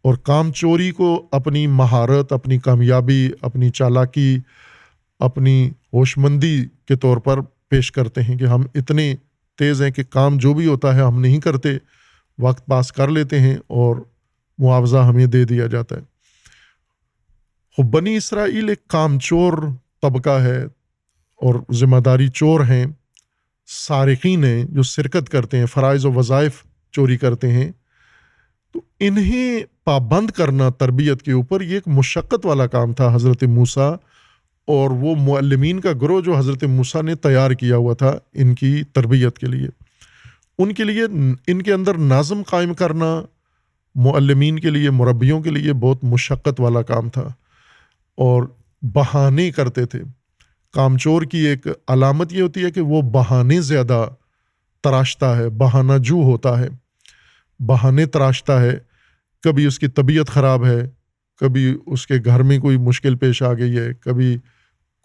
اور کام چوری کو اپنی مہارت، اپنی کامیابی، اپنی چالاکی، اپنی ہوشمندی کے طور پر پیش کرتے ہیں کہ ہم اتنے تیز ہیں کہ کام جو بھی ہوتا ہے ہم نہیں کرتے، وقت پاس کر لیتے ہیں اور معاوضہ ہمیں دے دیا جاتا ہے۔ بنی اسرائیل ایک کام چور طبقہ ہے اور ذمہ داری چور ہیں، سارقین ہیں جو شرکت کرتے ہیں، فرائض و وظائف چوری کرتے ہیں۔ تو انہیں پابند کرنا تربیت کے اوپر یہ ایک مشقت والا کام تھا حضرت موسیٰ اور وہ معلمین کا گروہ جو حضرت موسیٰ نے تیار کیا ہوا تھا ان کی تربیت کے لیے، ان کے لیے ان کے اندر نظم قائم کرنا معلمین کے لیے، مربیوں کے لیے بہت مشقت والا کام تھا، اور بہانے کرتے تھے۔ کام چور کی ایک علامت یہ ہوتی ہے کہ وہ بہانے زیادہ تراشتا ہے، بہانہ جو ہوتا ہے، بہانے تراشتا ہے۔ کبھی اس کی طبیعت خراب ہے، کبھی اس کے گھر میں کوئی مشکل پیش آ گئی ہے، کبھی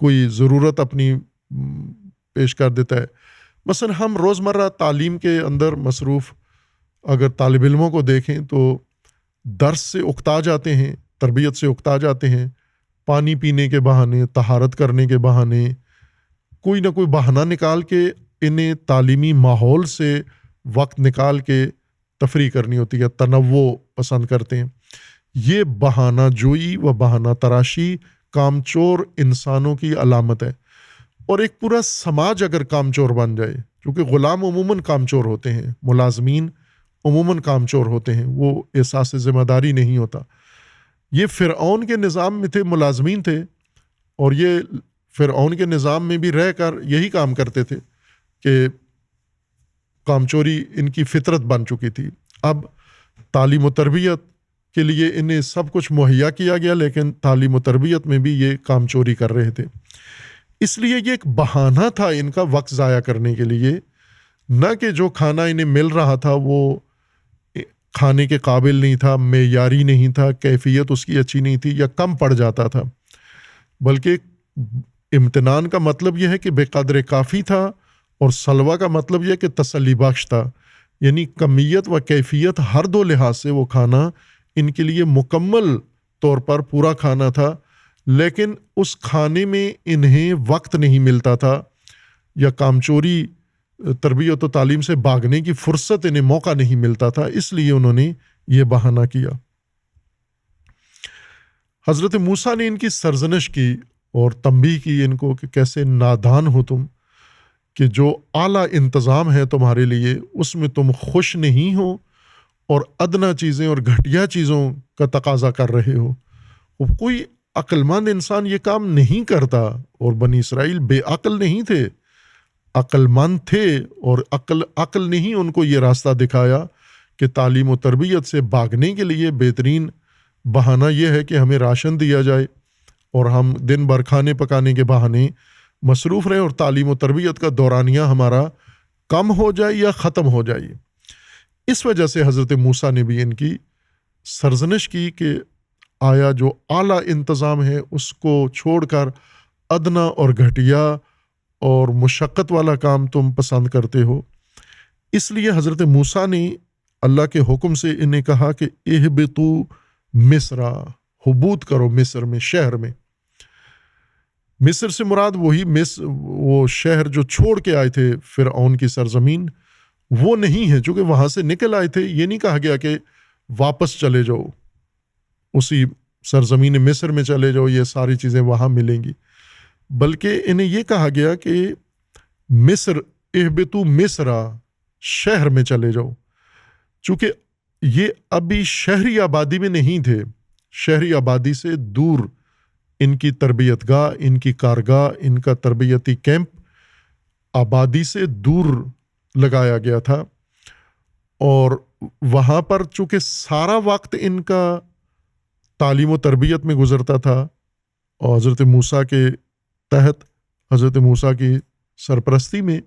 کوئی ضرورت اپنی پیش کر دیتا ہے۔ مثلا ہم روزمرہ تعلیم کے اندر مصروف اگر طالب علموں کو دیکھیں تو درس سے اکتا جاتے ہیں، تربیت سے اکتا جاتے ہیں، پانی پینے کے بہانے، طہارت کرنے کے بہانے، کوئی نہ کوئی بہانہ نکال کے انہیں تعلیمی ماحول سے وقت نکال کے تفریح کرنی ہوتی ہے، تنوع پسند کرتے ہیں۔ یہ بہانہ جوئی و بہانہ تراشی کام چور انسانوں کی علامت ہے، اور ایک پورا سماج اگر کام چور بن جائے، کیونکہ غلام عموماً کام چور ہوتے ہیں، ملازمین عموماً کام چور ہوتے ہیں، وہ احساس ذمہ داری نہیں ہوتا۔ یہ فرعون کے نظام میں تھے، ملازمین تھے، اور یہ فرعون کے نظام میں بھی رہ کر یہی کام کرتے تھے کہ کام چوری ان کی فطرت بن چکی تھی۔ اب تعلیم و تربیت کے لیے انہیں سب کچھ مہیا کیا گیا، لیکن تعلیم و تربیت میں بھی یہ کام چوری کر رہے تھے۔ اس لیے یہ ایک بہانہ تھا ان کا وقت ضائع کرنے کے لیے، نہ کہ جو کھانا انہیں مل رہا تھا وہ کھانے کے قابل نہیں تھا، معیاری نہیں تھا، کیفیت اس کی اچھی نہیں تھی یا کم پڑ جاتا تھا، بلکہ امتنان کا مطلب یہ ہے کہ بے قدر کافی تھا، اور سلوہ کا مطلب یہ کہ تسلی بخش تھا، یعنی کمیت و کیفیت ہر دو لحاظ سے وہ کھانا ان کے لیے مکمل طور پر پورا کھانا تھا، لیکن اس کھانے میں انہیں وقت نہیں ملتا تھا، یا کامچوری تربیت و تعلیم سے بھاگنے کی فرصت انہیں موقع نہیں ملتا تھا، اس لیے انہوں نے یہ بہانہ کیا۔ حضرت موسیٰ نے ان کی سرزنش کی اور تنبیہ کی ان کو کہ کیسے نادان ہو تم، کہ جو اعلیٰ انتظام ہے تمہارے لیے اس میں تم خوش نہیں ہو، اور ادنا چیزیں اور گھٹیا چیزوں کا تقاضا کر رہے ہو۔ کوئی عقل مند انسان یہ کام نہیں کرتا، اور بنی اسرائیل بے عقل نہیں تھے، عقل مند تھے، اور عقل نے ہی ان کو یہ راستہ دکھایا کہ تعلیم و تربیت سے بھاگنے کے لیے بہترین بہانہ یہ ہے کہ ہمیں راشن دیا جائے اور ہم دن بھر کھانے پکانے کے بہانے مصروف رہیں، اور تعلیم و تربیت کا دورانیہ ہمارا کم ہو جائے یا ختم ہو جائے۔ اس وجہ سے حضرت موسیٰ نے بھی ان کی سرزنش کی کہ آیا جو اعلیٰ انتظام ہے اس کو چھوڑ کر ادنا اور گھٹیا اور مشقت والا کام تم پسند کرتے ہو۔ اس لیے حضرت موسیٰ نے اللہ کے حکم سے انہیں کہا کہ اہبطوا مصر، حبوط کرو مصر میں، شہر میں۔ مصر سے مراد وہی وہ شہر جو چھوڑ کے آئے تھے فرعون کی سرزمین، وہ نہیں ہے، چونکہ وہاں سے نکل آئے تھے۔ یہ نہیں کہا گیا کہ واپس چلے جاؤ اسی سرزمین مصر میں چلے جاؤ، یہ ساری چیزیں وہاں ملیں گی، بلکہ انہیں یہ کہا گیا کہ مصر، اہبتو مصرا، شہر میں چلے جاؤ، چونکہ یہ ابھی شہری آبادی میں نہیں تھے، شہری آبادی سے دور ان کی تربیت گاہ، ان کی کارگاہ، ان کا تربیتی کیمپ آبادی سے دور لگایا گیا تھا، اور وہاں پر چونکہ سارا وقت ان کا تعلیم و تربیت میں گزرتا تھا، اور حضرت موسیٰ کے تحت، حضرت موسیٰ کی سرپرستی میں،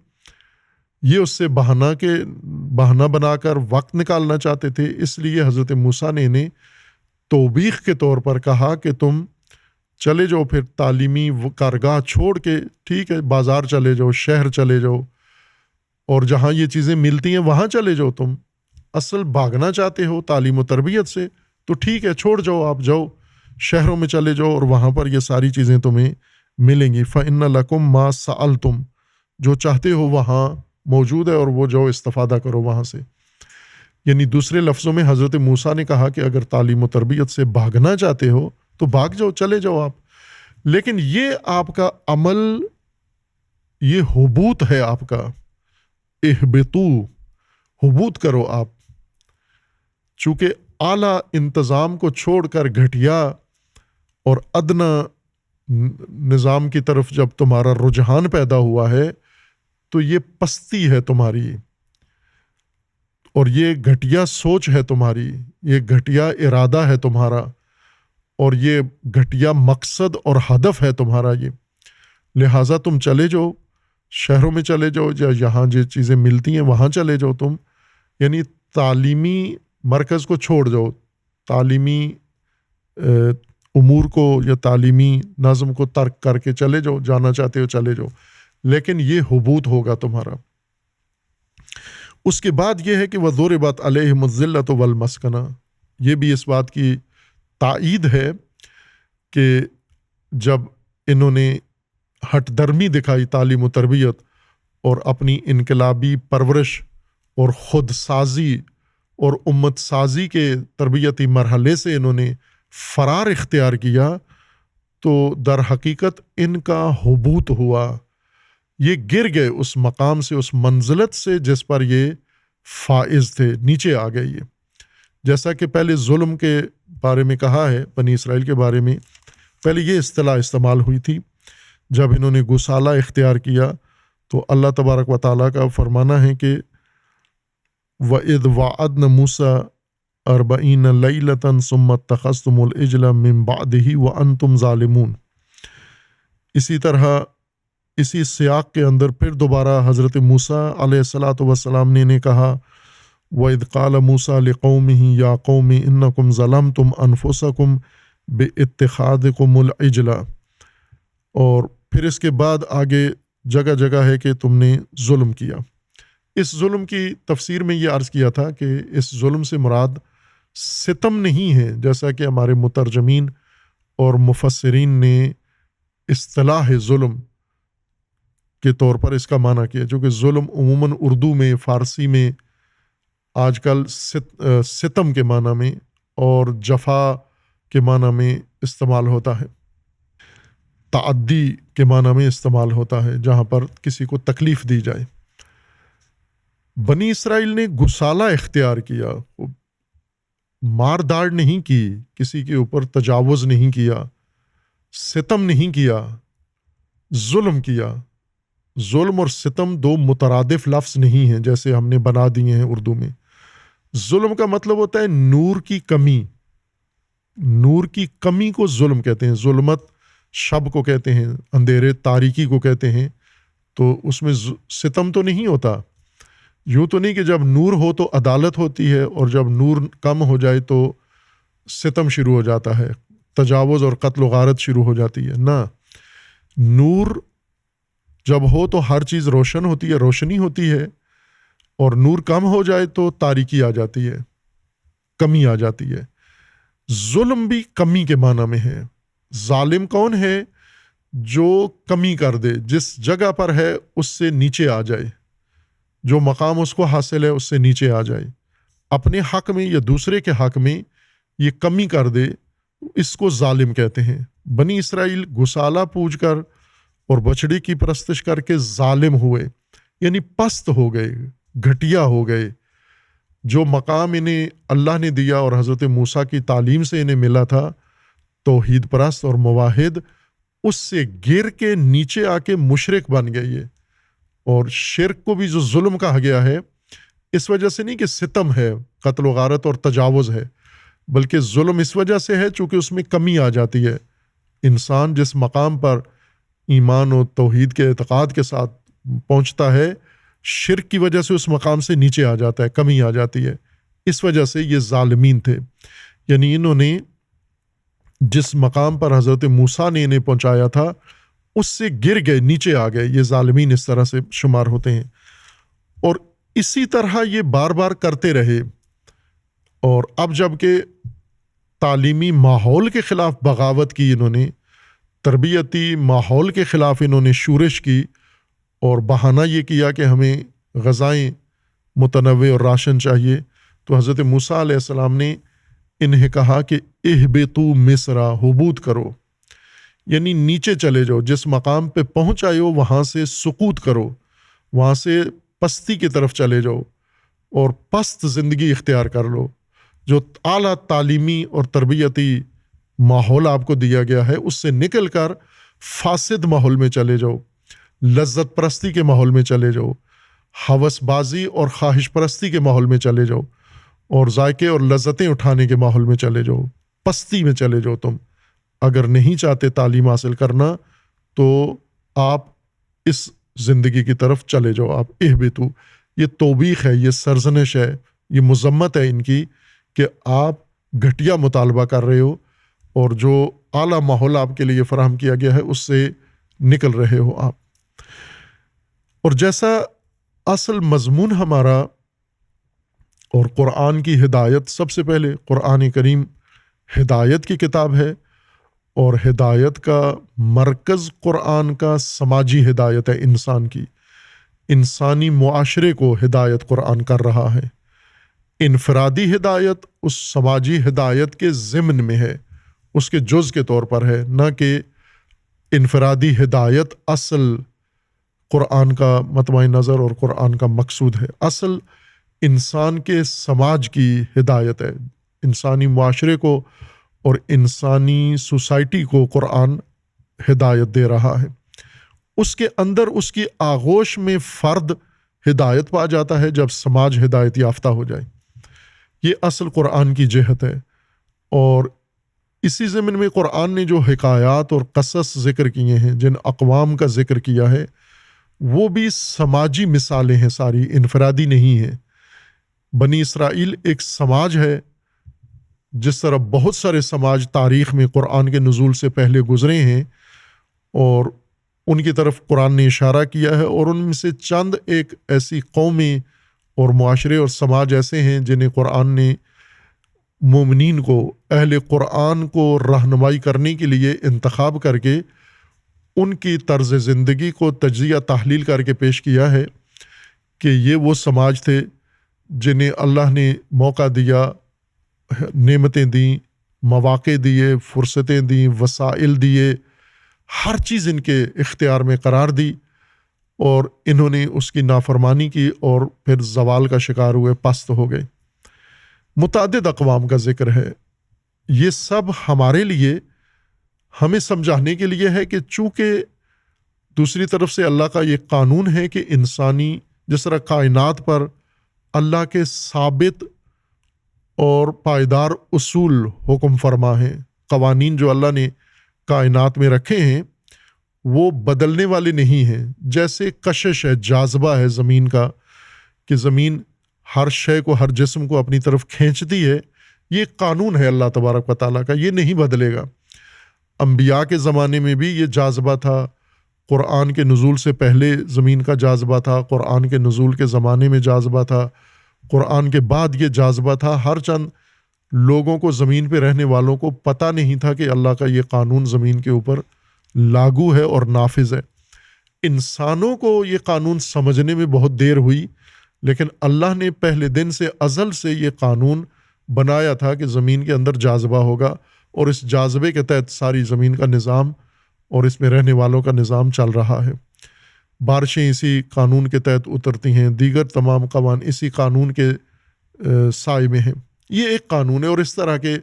یہ اس سے بہانہ بنا کر وقت نکالنا چاہتے تھے۔ اس لیے حضرت موسیٰ نے انہیں توبیخ کے طور پر کہا کہ تم چلے جاؤ پھر تعلیمی کارگاہ چھوڑ کے، ٹھیک ہے، بازار چلے جاؤ، شہر چلے جاؤ، اور جہاں یہ چیزیں ملتی ہیں وہاں چلے جاؤ۔ تم اصل بھاگنا چاہتے ہو تعلیم و تربیت سے، تو ٹھیک ہے، چھوڑ جاؤ، آپ جاؤ شہروں میں چلے جاؤ، اور وہاں پر یہ ساری چیزیں تمہیں ملیں گی۔ فَإِنَّ لَكُمْ مَا سَأَلْتُمْ، جو چاہتے ہو وہاں موجود ہے، اور وہ جاؤ استفادہ کرو وہاں سے۔ یعنی دوسرے لفظوں میں حضرت موسیٰ نے کہا کہ اگر تعلیم و تربیت سے بھاگنا چاہتے ہو تو بھاگ جاؤ، چلے جاؤ آپ، لیکن یہ آپ کا عمل، یہ حبوط ہے آپ کا، اہبتو، حبوط کرو آپ، چونکہ اعلیٰ انتظام کو چھوڑ کر گھٹیا اور ادنا نظام کی طرف جب تمہارا رجحان پیدا ہوا ہے تو یہ پستی ہے تمہاری، اور یہ گھٹیا سوچ ہے تمہاری، یہ گھٹیا ارادہ ہے تمہارا، اور یہ گھٹیا مقصد اور ہدف ہے تمہارا یہ۔ لہٰذا تم چلے جاؤ، شہروں میں چلے جاؤ، یا یہاں جو چیزیں ملتی ہیں وہاں چلے جاؤ تم، یعنی تعلیمی مرکز کو چھوڑ جاؤ، تعلیمی امور کو یا تعلیمی نظم کو ترک کر کے چلے جاؤ، جانا چاہتے ہو چلے جاؤ، لیکن یہ حبوط ہوگا تمہارا۔ اس کے بعد یہ ہے کہ وَضُرِبَتْ عَلَيْهِمُ الذِّلَّةُ وَالْمَسْكَنَةُ، یہ بھی اس بات کی تائید ہے کہ جب انہوں نے ہٹ درمی دکھائی تعلیم و تربیت اور اپنی انقلابی پرورش اور خود سازی اور امت سازی کے تربیتی مرحلے سے انہوں نے فرار اختیار کیا، تو در حقیقت ان کا حبوط ہوا، یہ گر گئے اس مقام سے، اس منزلت سے جس پر یہ فائز تھے، نیچے آ گئے۔ یہ جیسا کہ پہلے ظلم کے بارے میں کہا ہے، بنی اسرائیل کے بارے میں پہلے یہ اصطلاح استعمال ہوئی تھی، جب انہوں نے گسالہ اختیار کیا تو اللہ تبارک و تعالیٰ کا فرمانا ہے کہ وَإِذْ وَعَدْنَ مُوسَىٰ 40 لَيْلَةً ثُمَّ اتَّخَذْتُمُ الْعِجْلَ مِن بَعْدِهِ وَأَنْتُمْ ظَالِمُونَ۔ اسی طرح اسی سیاق کے اندر پھر دوبارہ حضرت موسیٰ علیہ السلام نے کہا وَإِذْ قَالَ مُوسَىٰ لِقَوْمِهِ يَا قَوْمِ إِنَّكُمْ ظَلَمْتُمْ أَنفُسَكُمْ بِاتِّخَاذِكُمُ الْعِجْلَ، اور پھر اس کے بعد آگے جگہ جگہ ہے کہ تم نے ظلم کیا۔ اس ظلم کی تفسیر میں یہ عرض کیا تھا کہ اس ظلم سے مراد ستم نہیں ہے، جیسا کہ ہمارے مترجمین اور مفسرین نے اصطلاح ظلم کے طور پر اس کا معنی کیا، جو کہ ظلم عموماً اردو میں، فارسی میں آج کل ستم کے معنی میں اور جفا کے معنی میں استعمال ہوتا ہے، تعدی کے معنی میں استعمال ہوتا ہے، جہاں پر کسی کو تکلیف دی جائے۔ بنی اسرائیل نے گسالہ اختیار کیا، مار داڑ نہیں کی، کسی کے اوپر تجاوز نہیں کیا، ستم نہیں کیا، ظلم کیا۔ ظلم اور ستم دو مترادف لفظ نہیں ہیں جیسے ہم نے بنا دیے ہیں اردو میں۔ ظلم کا مطلب ہوتا ہے نور کی کمی، نور کی کمی کو ظلم کہتے ہیں۔ ظلمت شب کو کہتے ہیں، اندھیرے تاریکی کو کہتے ہیں، تو اس میں ستم تو نہیں ہوتا۔ یوں تو نہیں کہ جب نور ہو تو عدالت ہوتی ہے اور جب نور کم ہو جائے تو ستم شروع ہو جاتا ہے، تجاوز اور قتل و غارت شروع ہو جاتی ہے، نہ، نور جب ہو تو ہر چیز روشن ہوتی ہے، روشنی ہوتی ہے، اور نور کم ہو جائے تو تاریکی آ جاتی ہے، کمی آ جاتی ہے۔ ظلم بھی کمی کے معنی میں ہے۔ ظالم کون ہے؟ جو کمی کر دے، جس جگہ پر ہے اس سے نیچے آ جائے، جو مقام اس کو حاصل ہے اس سے نیچے آ جائے، اپنے حق میں یا دوسرے کے حق میں یہ کمی کر دے، اس کو ظالم کہتے ہیں۔ بنی اسرائیل گسالہ پوج کر اور بچڑی کی پرستش کر کے ظالم ہوئے، یعنی پست ہو گئے، گھٹیا ہو گئے۔ جو مقام انہیں اللہ نے دیا اور حضرت موسیٰ کی تعلیم سے انہیں ملا تھا، توحید پرست اور موحد، اس سے گر کے نیچے آ کے مشرک بن گئے یہ۔ اور شرک کو بھی جو ظلم کہا گیا ہے، اس وجہ سے نہیں کہ ستم ہے، قتل و غارت اور تجاوز ہے، بلکہ ظلم اس وجہ سے ہے چونکہ اس میں کمی آ جاتی ہے۔ انسان جس مقام پر ایمان و توحید کے اعتقاد کے ساتھ پہنچتا ہے، شرک کی وجہ سے اس مقام سے نیچے آ جاتا ہے، کمی آ جاتی ہے۔ اس وجہ سے یہ ظالمین تھے، یعنی انہوں نے جس مقام پر حضرت موسیٰ نے انہیں پہنچایا تھا اس سے گر گئے، نیچے آ گئے۔ یہ ظالمین اس طرح سے شمار ہوتے ہیں، اور اسی طرح یہ بار بار کرتے رہے۔ اور اب جب کہ تعلیمی ماحول کے خلاف بغاوت کی انہوں نے، تربیتی ماحول کے خلاف انہوں نے شورش کی، اور بہانہ یہ کیا کہ ہمیں غذائیں متنوع اور راشن چاہیے، تو حضرت موسیٰ علیہ السلام نے انہیں کہا کہ اہبطوا مصر، حبوط کرو، یعنی نیچے چلے جاؤ، جس مقام پہ پہنچ آئے ہو وہاں سے سقوط کرو، وہاں سے پستی کی طرف چلے جاؤ اور پست زندگی اختیار کر لو۔ جو اعلیٰ تعلیمی اور تربیتی ماحول آپ کو دیا گیا ہے اس سے نکل کر فاسد ماحول میں چلے جاؤ، لذت پرستی کے ماحول میں چلے جاؤ، ہوس بازی اور خواہش پرستی کے ماحول میں چلے جاؤ، اور ذائقے اور لذتیں اٹھانے کے ماحول میں چلے جاؤ، پستی میں چلے جاؤ۔ تم اگر نہیں چاہتے تعلیم حاصل کرنا تو آپ اس زندگی کی طرف چلے جاؤ، آپ اہبطوا۔ یہ توبیخ ہے، یہ سرزنش ہے، یہ مذمت ہے ان کی کہ آپ گھٹیا مطالبہ کر رہے ہو اور جو اعلیٰ ماحول آپ کے لیے فراہم کیا گیا ہے اس سے نکل رہے ہو آپ۔ اور جیسا اصل مضمون ہمارا اور قرآن کی ہدایت، سب سے پہلے قرآن کریم ہدایت کی کتاب ہے، اور ہدایت کا مرکز قرآن کا سماجی ہدایت ہے، انسان کی، انسانی معاشرے کو ہدایت قرآن کر رہا ہے۔ انفرادی ہدایت اس سماجی ہدایت کے ضمن میں ہے، اس کے جز کے طور پر ہے، نہ کہ انفرادی ہدایت اصل قرآن کا مطمع نظر اور قرآن کا مقصود ہے۔ اصل انسان کے سماج کی ہدایت ہے، انسانی معاشرے کو اور انسانی سوسائٹی کو قرآن ہدایت دے رہا ہے۔ اس کے اندر اس کی آغوش میں فرد ہدایت پا جاتا ہے جب سماج ہدایت یافتہ ہو جائے۔ یہ اصل قرآن کی جہت ہے، اور اسی ضمن میں قرآن نے جو حکایات اور قصص ذکر کیے ہیں، جن اقوام کا ذکر کیا ہے، وہ بھی سماجی مثالیں ہیں، ساری انفرادی نہیں ہیں۔ بنی اسرائیل ایک سماج ہے، جس طرح بہت سارے سماج تاریخ میں قرآن کے نزول سے پہلے گزرے ہیں اور ان کی طرف قرآن نے اشارہ کیا ہے، اور ان میں سے چند ایک ایسی قومیں اور معاشرے اور سماج ایسے ہیں جنہیں قرآن نے مومنین کو، اہل قرآن کو رہنمائی کرنے کے لیے انتخاب کر کے ان کی طرز زندگی کو تجزیہ تحلیل کر کے پیش کیا ہے کہ یہ وہ سماج تھے جنہیں اللہ نے موقع دیا، نعمتیں دیں، مواقع دیے، فرصتیں دیں، وسائل دیے، ہر چیز ان کے اختیار میں قرار دی، اور انہوں نے اس کی نافرمانی کی اور پھر زوال کا شکار ہوئے، پست ہو گئے۔ متعدد اقوام کا ذکر ہے۔ یہ سب ہمارے لیے، ہمیں سمجھانے کے لیے ہے کہ چونکہ دوسری طرف سے اللہ کا یہ قانون ہے کہ انسانی، جس طرح کائنات پر اللہ کے ثابت اور پائیدار اصول حکم فرما ہیں، قوانین جو اللہ نے کائنات میں رکھے ہیں وہ بدلنے والے نہیں ہیں۔ جیسے کشش ہے، جاذبہ ہے زمین کا، کہ زمین ہر شے کو، ہر جسم کو اپنی طرف کھینچتی ہے، یہ قانون ہے اللہ تبارک و تعالیٰ کا، یہ نہیں بدلے گا۔ انبیاء کے زمانے میں بھی یہ جاذبہ تھا، قرآن کے نزول سے پہلے زمین کا جاذبہ تھا، قرآن کے نزول کے زمانے میں جاذبہ تھا، قرآن کے بعد یہ جاذبہ تھا۔ ہر چند لوگوں کو، زمین پہ رہنے والوں کو پتہ نہیں تھا کہ اللہ کا یہ قانون زمین کے اوپر لاگو ہے اور نافذ ہے۔ انسانوں کو یہ قانون سمجھنے میں بہت دیر ہوئی، لیکن اللہ نے پہلے دن سے، ازل سے یہ قانون بنایا تھا کہ زمین کے اندر جاذبہ ہوگا، اور اس جاذبے کے تحت ساری زمین کا نظام اور اس میں رہنے والوں کا نظام چل رہا ہے۔ بارشیں اسی قانون کے تحت اترتی ہیں، دیگر تمام قوانین اسی قانون کے سائے میں ہیں۔ یہ ایک قانون ہے، اور اس طرح کے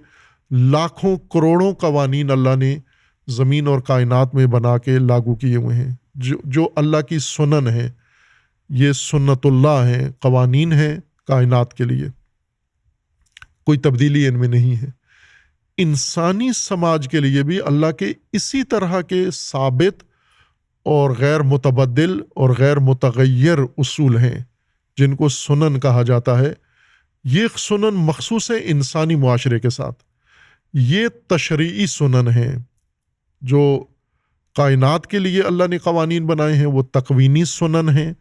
لاکھوں کروڑوں قوانین اللہ نے زمین اور کائنات میں بنا کے لاگو کیے ہوئے ہیں، جو اللہ کی سنن ہے، یہ سنت اللہ ہیں، قوانین ہیں کائنات کے لیے، کوئی تبدیلی ان میں نہیں ہے۔ انسانی سماج کے لیے بھی اللہ کے اسی طرح کے ثابت اور غیر متبدل اور غیر متغیر اصول ہیں جن کو سنن کہا جاتا ہے۔ یہ سنن مخصوص ہے انسانی معاشرے کے ساتھ۔ یہ تشریعی سنن ہیں جو کائنات کے لیے اللہ نے قوانین بنائے ہیں، وہ تکوینی سنن ہیں،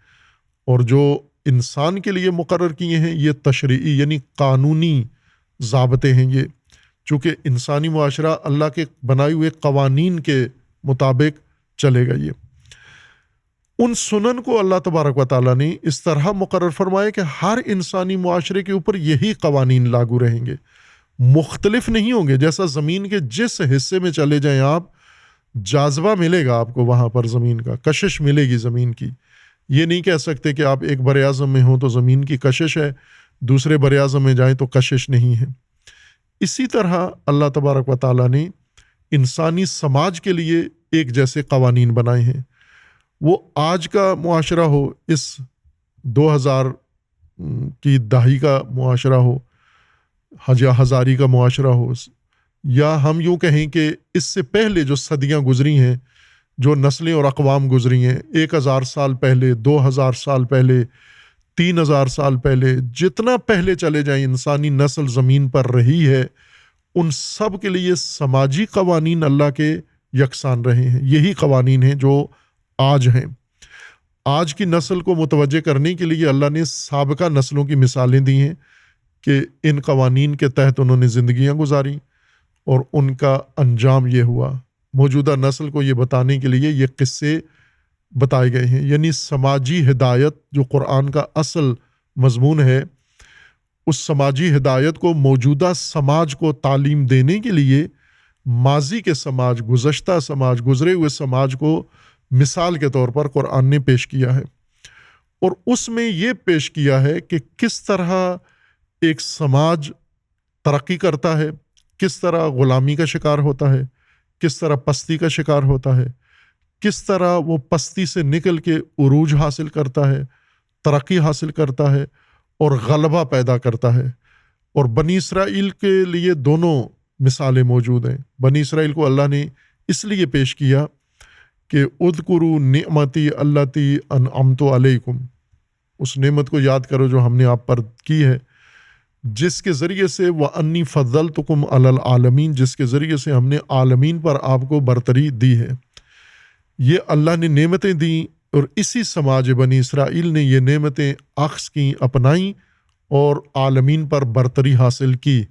اور جو انسان کے لیے مقرر کیے ہیں یہ تشریعی یعنی قانونی ضابطے ہیں۔ یہ چونکہ انسانی معاشرہ اللہ کے بنائے ہوئے قوانین کے مطابق چلے گا۔ یہ ان سنن کو اللہ تبارک و تعالیٰ نے اس طرح مقرر فرمایا کہ ہر انسانی معاشرے کے اوپر یہی قوانین لاگو رہیں گے، مختلف نہیں ہوں گے۔ جیسا زمین کے جس حصے میں چلے جائیں آپ، جاذبہ ملے گا آپ کو وہاں پر، زمین کا کشش ملے گی زمین کی۔ یہ نہیں کہہ سکتے کہ آپ ایک بر اعظم میں ہوں تو زمین کی کشش ہے، دوسرے بر اعظم میں جائیں تو کشش نہیں ہے۔ اسی طرح اللہ تبارک و تعالیٰ نے انسانی سماج کے لیے ایک جیسے قوانین بنائے ہیں۔ وہ آج کا معاشرہ ہو، اس 2000 کی دہائی کا معاشرہ ہو، یا ہزاری کا معاشرہ ہو، یا ہم یوں کہیں کہ اس سے پہلے جو صدیاں گزری ہیں، جو نسلیں اور اقوام گزری ہیں، 1000 سال پہلے، 2000 سال پہلے، 3000 سال پہلے، جتنا پہلے چلے جائیں انسانی نسل زمین پر رہی ہے، ان سب کے لیے سماجی قوانین اللہ کے یکساں رہے ہیں۔ یہی قوانین ہیں جو آج ہیں۔ آج کی نسل کو متوجہ کرنے کے لیے اللہ نے سابقہ نسلوں کی مثالیں دی ہیں کہ ان قوانین کے تحت انہوں نے زندگیاں گزاری اور ان کا انجام یہ ہوا۔ موجودہ نسل کو یہ بتانے کے لیے یہ قصے بتائے گئے ہیں۔ یعنی سماجی ہدایت جو قرآن کا اصل مضمون ہے، اس سماجی ہدایت کو موجودہ سماج کو تعلیم دینے کے لیے ماضی کے سماج، گزشتہ سماج، گزرے ہوئے سماج کو مثال کے طور پر قرآن نے پیش کیا ہے، اور اس میں یہ پیش کیا ہے کہ کس طرح ایک سماج ترقی کرتا ہے، کس طرح غلامی کا شکار ہوتا ہے، کس طرح پستی کا شکار ہوتا ہے، کس طرح وہ پستی سے نکل کے عروج حاصل کرتا ہے، ترقی حاصل کرتا ہے اور غلبہ پیدا کرتا ہے۔ اور بنی اسرائیل کے لیے دونوں مثالیں موجود ہیں۔ بنی اسرائیل کو اللہ نے اس لیے پیش کیا کہ اذکروا نعمتی التی انعمت علیکم، اس نعمت کو یاد کرو جو ہم نے آپ پر کی ہے، جس کے ذریعے سے وَأَنِّي فَضَّلْتُكُمْ عَلَى الْعَالَمِينَ، جس کے ذریعے سے ہم نے عالمین پر آپ کو برتری دی ہے۔ یہ اللہ نے نعمتیں دیں، اور اسی سماج بنی اسرائیل نے یہ نعمتیں اخذ کیں، اپنائیں، اور عالمین پر برتری حاصل کی۔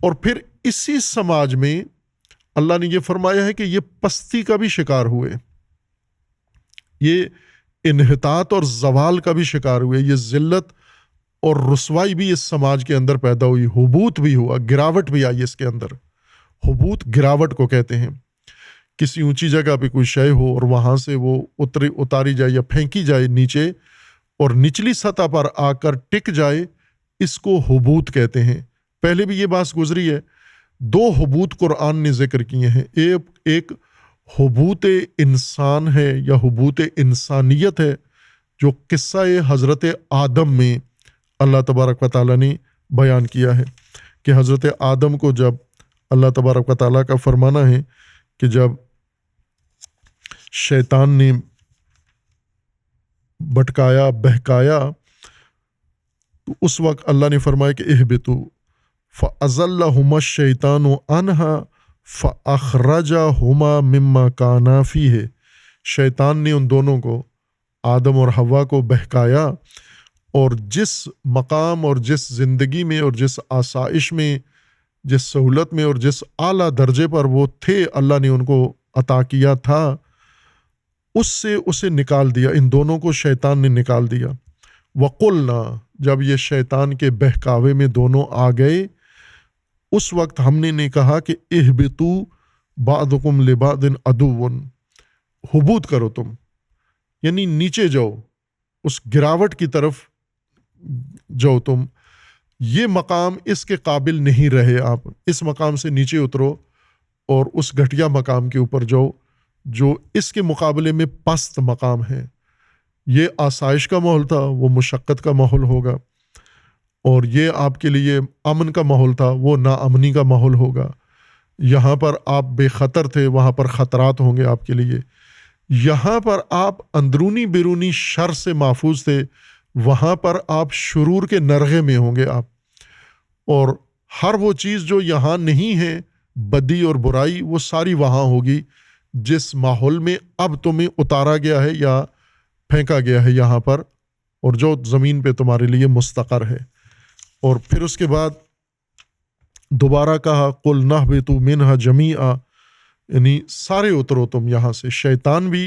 اور پھر اسی سماج میں اللہ نے یہ فرمایا ہے کہ یہ پستی کا بھی شکار ہوئے، یہ انحطاط اور زوال کا بھی شکار ہوئے، یہ ذلت اور رسوائی بھی اس سماج کے اندر پیدا ہوئی، حبوط بھی ہوا، گراوٹ بھی آئی اس کے اندر۔ حبوط گراوٹ کو کہتے ہیں۔ کسی اونچی جگہ پہ کوئی شے ہو اور وہاں سے وہ اتاری جائے یا پھینکی جائے نیچے، اور نچلی سطح پر آ کر ٹک جائے، اس کو حبوط کہتے ہیں۔ پہلے بھی یہ بات گزری ہے۔ 2 حبوط قرآن نے ذکر کیے ہیں۔ ایک حبوط انسان ہے یا حبوط انسانیت ہے، جو قصہ حضرت آدم میں اللہ تبارک و تعالیٰ نے بیان کیا ہے کہ حضرت آدم کو جب اللہ تبارک و تعالیٰ کا فرمانا ہے کہ جب شیطان نے بھٹکایا، بہکایا، تو اس وقت اللہ نے فرمایا کہ اہبطوا فَأَزَلَّهُمَا الشَّيْطَانُ عَنْهَا فَأَخْرَجَهُمَا مِمَّا كَانَا فِيهِ، شیطان نے ان دونوں کو، آدم اور حوا کو بہکایا، اور جس مقام اور جس زندگی میں اور جس آسائش میں جس سہولت میں اور جس اعلیٰ درجے پر وہ تھے، اللہ نے ان کو عطا کیا تھا، اس سے اسے نکال دیا، ان دونوں کو شیطان نے نکال دیا۔ وَقُلْنَا، جب یہ شیطان کے بہکاوے میں دونوں آ گئے، اس وقت ہم نے کہا کہ اہبطوا بعضکم لبعض عدو، حبوط کرو تم، یعنی نیچے جاؤ، اس گراوٹ کی طرف جاؤ تم، یہ مقام اس کے قابل نہیں رہے، آپ اس مقام سے نیچے اترو اور اس گھٹیا مقام کے اوپر جاؤ جو اس کے مقابلے میں پست مقام ہے۔ یہ آسائش کا ماحول تھا، وہ مشقت کا ماحول ہوگا، اور یہ آپ کے لیے امن کا ماحول تھا، وہ ناامنی کا ماحول ہوگا۔ یہاں پر آپ بے خطر تھے، وہاں پر خطرات ہوں گے آپ کے لیے۔ یہاں پر آپ اندرونی بیرونی شر سے محفوظ تھے، وہاں پر آپ شرور کے نرغے میں ہوں گے آپ، اور ہر وہ چیز جو یہاں نہیں ہے، بدی اور برائی، وہ ساری وہاں ہوگی جس ماحول میں اب تمہیں اتارا گیا ہے یا پھینکا گیا ہے یہاں پر، اور جو زمین پہ تمہارے لیے مستقر ہے۔ اور پھر اس کے بعد دوبارہ کہا قُلْ نَهْبِطُوا مِنْهَا جَمِيعًا، یعنی سارے اترو تم یہاں سے، شیطان بھی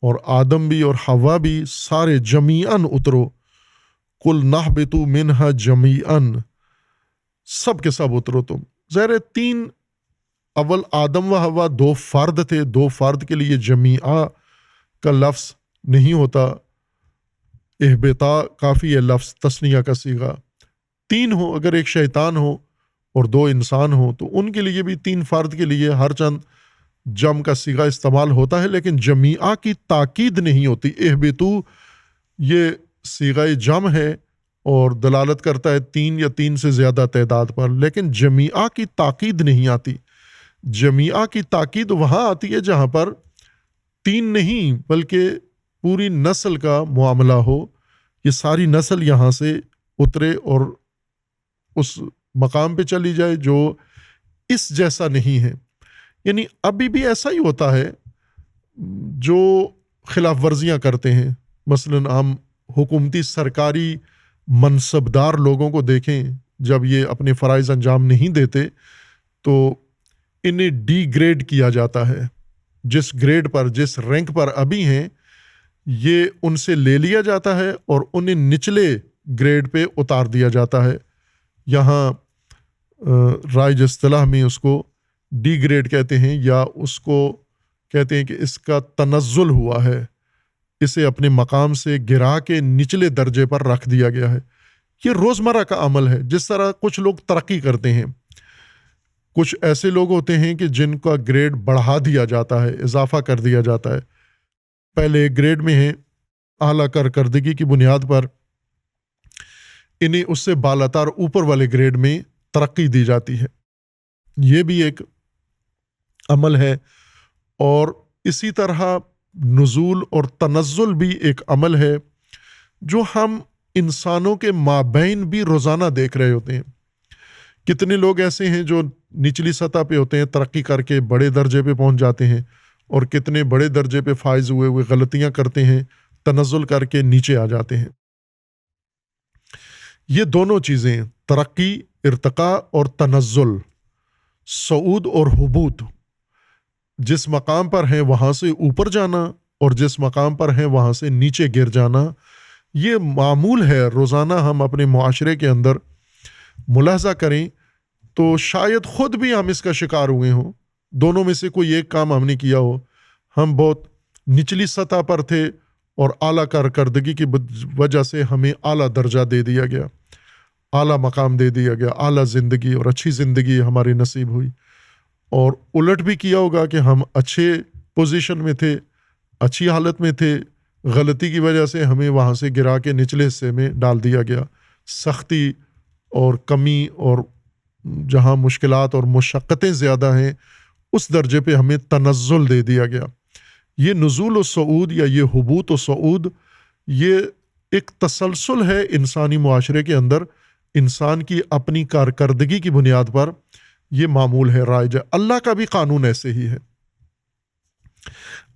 اور آدم بھی اور حوا بھی، سارے جمیعاً اترو۔ قُلْ نَهْبِطُوا مِنْهَا جَمِيعًا، سب کے سب اترو تم۔ ظاہر ہے تین، اول آدم و حوا دو فرد تھے، دو فرد کے لیے جمیعا کا لفظ نہیں ہوتا، اہبتا کافی ہے لفظ تثنیہ کا صیغہ۔ تین ہو، اگر ایک شیطان ہو اور دو انسان ہو تو ان کے لیے بھی تین فرد کے لیے ہر چند جم کا صیغہ استعمال ہوتا ہے، لیکن جمیعہ کی تاکید نہیں ہوتی۔ اہبتو یہ صیغہ جم ہے اور دلالت کرتا ہے تین یا تین سے زیادہ تعداد پر، لیکن جمیعہ کی تاکید نہیں آتی۔ جمیعہ کی تاکید وہاں آتی ہے جہاں پر تین نہیں بلکہ پوری نسل کا معاملہ ہو، یہ ساری نسل یہاں سے اترے اور اس مقام پہ چلی جائے جو اس جیسا نہیں ہے۔ یعنی ابھی بھی ایسا ہی ہوتا ہے، جو خلاف ورزیاں کرتے ہیں، مثلاً ہم حکومتی سرکاری منصبدار لوگوں کو دیکھیں، جب یہ اپنے فرائض انجام نہیں دیتے تو انہیں ڈی گریڈ کیا جاتا ہے، جس گریڈ پر، جس رینک پر ابھی ہیں یہ ان سے لے لیا جاتا ہے اور انہیں نچلے گریڈ پہ اتار دیا جاتا ہے۔ یہاں رائج اصطلاح میں اس کو ڈی گریڈ کہتے ہیں، یا اس کو کہتے ہیں کہ اس کا تنزل ہوا ہے، اسے اپنے مقام سے گرا کے نچلے درجے پر رکھ دیا گیا ہے۔ یہ روزمرہ کا عمل ہے، جس طرح کچھ لوگ ترقی کرتے ہیں، کچھ ایسے لوگ ہوتے ہیں کہ جن کا گریڈ بڑھا دیا جاتا ہے، اضافہ کر دیا جاتا ہے، پہلے گریڈ میں ہیں، اعلیٰ کارکردگی کی بنیاد پر انہیں اس سے بالاتر اوپر والے گریڈ میں ترقی دی جاتی ہے۔ یہ بھی ایک عمل ہے، اور اسی طرح نزول اور تنزل بھی ایک عمل ہے جو ہم انسانوں کے مابین بھی روزانہ دیکھ رہے ہوتے ہیں۔ کتنے لوگ ایسے ہیں جو نچلی سطح پہ ہوتے ہیں، ترقی کر کے بڑے درجے پہ پہنچ جاتے ہیں، اور کتنے بڑے درجے پہ فائز ہوئے غلطیاں کرتے ہیں، تنزل کر کے نیچے آ جاتے ہیں۔ یہ دونوں چیزیں، ترقی، ارتقاء اور تنزل، صعود اور حبوط، جس مقام پر ہیں وہاں سے اوپر جانا اور جس مقام پر ہیں وہاں سے نیچے گر جانا، یہ معمول ہے روزانہ۔ ہم اپنے معاشرے کے اندر ملاحظہ کریں تو شاید خود بھی ہم اس کا شکار ہوئے ہوں، دونوں میں سے کوئی ایک کام ہم نے کیا ہو۔ ہم بہت نچلی سطح پر تھے اور اعلیٰ کارکردگی کی وجہ سے ہمیں اعلیٰ درجہ دے دیا گیا، اعلیٰ مقام دے دیا گیا، اعلیٰ زندگی اور اچھی زندگی ہماری نصیب ہوئی۔ اور الٹ بھی کیا ہوگا کہ ہم اچھے پوزیشن میں تھے، اچھی حالت میں تھے، غلطی کی وجہ سے ہمیں وہاں سے گرا کے نچلے حصے میں ڈال دیا گیا، سختی اور کمی اور جہاں مشکلات اور مشقتیں زیادہ ہیں اس درجے پہ ہمیں تنزل دے دیا گیا۔ یہ نزول و صعود یا یہ حبوط و صعود، یہ ایک تسلسل ہے انسانی معاشرے کے اندر، انسان کی اپنی کارکردگی کی بنیاد پر یہ معمول ہے، رائج ہے۔ اللہ کا بھی قانون ایسے ہی ہے۔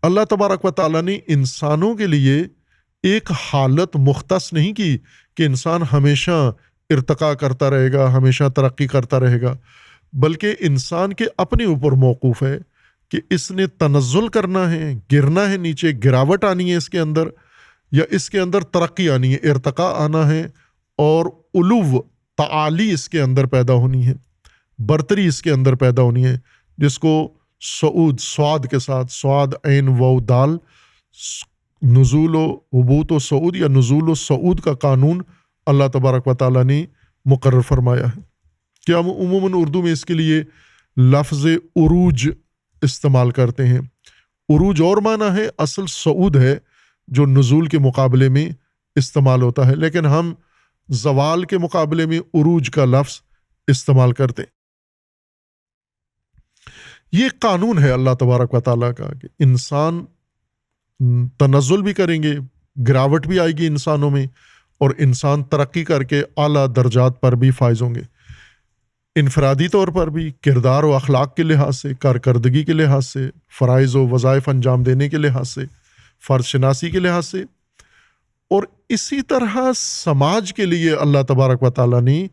اللہ تبارک و تعالیٰ نے انسانوں کے لیے ایک حالت مختص نہیں کی کہ انسان ہمیشہ ارتقاء کرتا رہے گا، ہمیشہ ترقی کرتا رہے گا۔ بلکہ انسان کے اپنے اوپر موقوف ہے کہ اس نے تنزل کرنا ہے، گرنا ہے نیچے، گراوٹ آنی ہے اس کے اندر، یا اس کے اندر ترقی آنی ہے، ارتقاء آنا ہے، اور علو تعالی اس کے اندر پیدا ہونی ہے، برتری اس کے اندر پیدا ہونی ہے، جس کو صعود، سواد کے ساتھ، سواد عین واو دال، نزول و حبوط و صعود یا نزول و صعود کا قانون اللہ تبارک و تعالیٰ نے مقرر فرمایا ہے کہ ہم عموماً اردو میں اس کے لیے لفظ عروج استعمال کرتے ہیں۔ عروج اور معنی ہے، اصل صعود ہے جو نزول کے مقابلے میں استعمال ہوتا ہے، لیکن ہم زوال کے مقابلے میں عروج کا لفظ استعمال کرتے ہیں۔ یہ قانون ہے اللہ تبارک و تعالیٰ کا کہ انسان تنزل بھی کریں گے، گراوٹ بھی آئے گی انسانوں میں، اور انسان ترقی کر کے اعلیٰ درجات پر بھی فائز ہوں گے، انفرادی طور پر بھی، کردار و اخلاق کے لحاظ سے، کارکردگی کے لحاظ سے، فرائض و وظائف انجام دینے کے لحاظ سے، فرض شناسی کے لحاظ سے، اور اسی طرح سماج کے لیے اللہ تبارک و تعالیٰ نے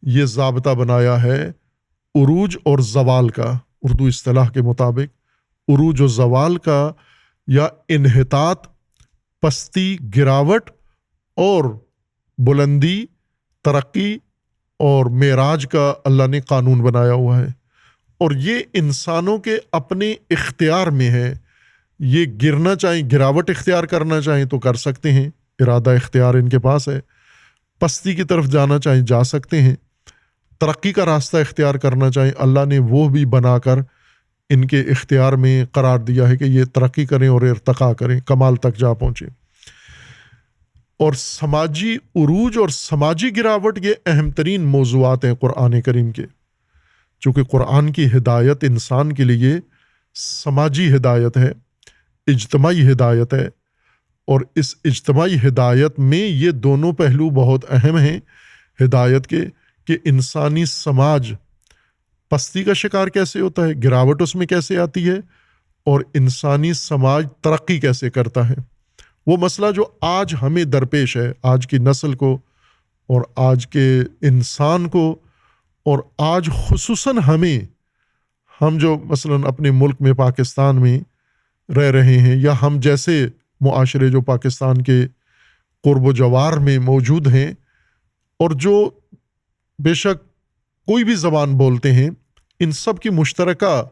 یہ ضابطہ بنایا ہے عروج اور زوال کا۔ اردو اصطلاح کے مطابق عروج و زوال کا یا انحطاط، پستی، گراوٹ اور بلندی، ترقی اور معراج کا اللہ نے قانون بنایا ہوا ہے، اور یہ انسانوں کے اپنے اختیار میں ہے۔ یہ گرنا چاہیں، گراوٹ اختیار کرنا چاہیں تو کر سکتے ہیں، ارادہ اختیار ان کے پاس ہے، پستی کی طرف جانا چاہیں جا سکتے ہیں، ترقی کا راستہ اختیار کرنا چاہیں اللہ نے وہ بھی بنا کر ان کے اختیار میں قرار دیا ہے کہ یہ ترقی کریں اور ارتقاء کریں، کمال تک جا پہنچیں۔ اور سماجی عروج اور سماجی گراوٹ یہ اہم ترین موضوعات ہیں قرآن کریم کے، چونکہ قرآن کی ہدایت انسان کے لیے سماجی ہدایت ہے، اجتماعی ہدایت ہے، اور اس اجتماعی ہدایت میں یہ دونوں پہلو بہت اہم ہیں ہدایت کے، کہ انسانی سماج پستی کا شکار کیسے ہوتا ہے، گراوٹ اس میں کیسے آتی ہے، اور انسانی سماج ترقی کیسے کرتا ہے۔ وہ مسئلہ جو آج ہمیں درپیش ہے، آج کی نسل کو اور آج کے انسان کو، اور آج خصوصاً ہم جو مثلاً اپنے ملک میں پاکستان میں رہ رہے ہیں، یا ہم جیسے معاشرے جو پاکستان کے قرب و جوار میں موجود ہیں، اور جو بے شک کوئی بھی زبان بولتے ہیں، ان سب کی مشترکہ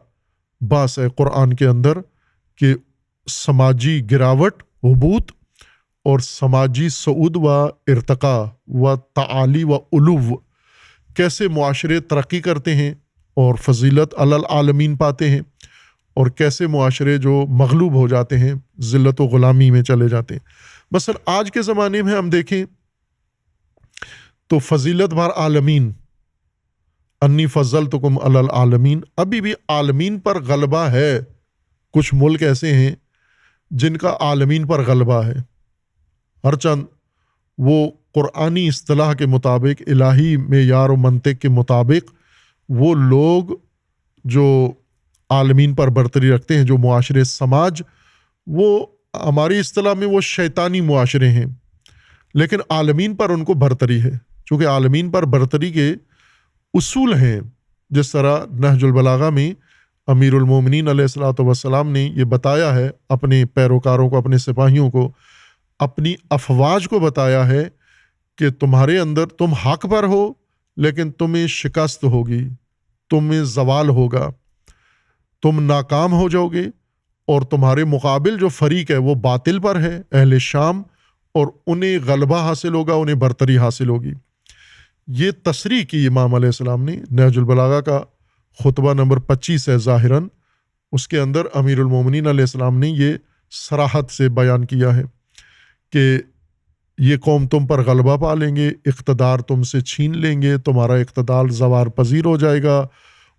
باس ہے قرآن کے اندر کہ سماجی گراوٹ، حبوط، اور سماجی صعود و ارتقاء و تعالی و علو، کیسے معاشرے ترقی کرتے ہیں اور فضیلت علی العالمین پاتے ہیں، اور کیسے معاشرے جو مغلوب ہو جاتے ہیں، ذلت و غلامی میں چلے جاتے ہیں۔ مثلا آج کے زمانے میں ہم دیکھیں تو فضیلت بھر عالمین، انی فضلتکم علی العالمین، ابھی بھی عالمین پر غلبہ ہے۔ کچھ ملک ایسے ہیں جن کا عالمین پر غلبہ ہے، ہرچند وہ قرآنی اصطلاح کے مطابق، الہی معیار و منطق کے مطابق، وہ لوگ جو عالمین پر برتری رکھتے ہیں، جو معاشرے سماج، وہ ہماری اصطلاح میں وہ شیطانی معاشرے ہیں، لیکن عالمین پر ان کو برتری ہے، چونکہ عالمین پر برتری کے اصول ہیں۔ جس طرح نہج البلاغہ میں امیر المومنین علیہ الصلوۃ والسلام نے یہ بتایا ہے، اپنے پیروکاروں کو، اپنے سپاہیوں کو، اپنی افواج کو بتایا ہے کہ تمہارے اندر، تم حق پر ہو لیکن تمہیں شکست ہوگی، تمہیں زوال ہوگا، تم ناکام ہو جاؤ گے، اور تمہارے مقابل جو فریق ہے وہ باطل پر ہے، اہل شام، اور انہیں غلبہ حاصل ہوگا، انہیں برتری حاصل ہوگی۔ یہ تصریح کی امام علیہ السلام نے، نہج البلاغہ کا خطبہ نمبر 25 ہے ظاہراً، اس کے اندر امیر المومنین علیہ السلام نے یہ صراحت سے بیان کیا ہے کہ یہ قوم تم پر غلبہ پا لیں گے، اقتدار تم سے چھین لیں گے، تمہارا اقتدار زوال پذیر ہو جائے گا،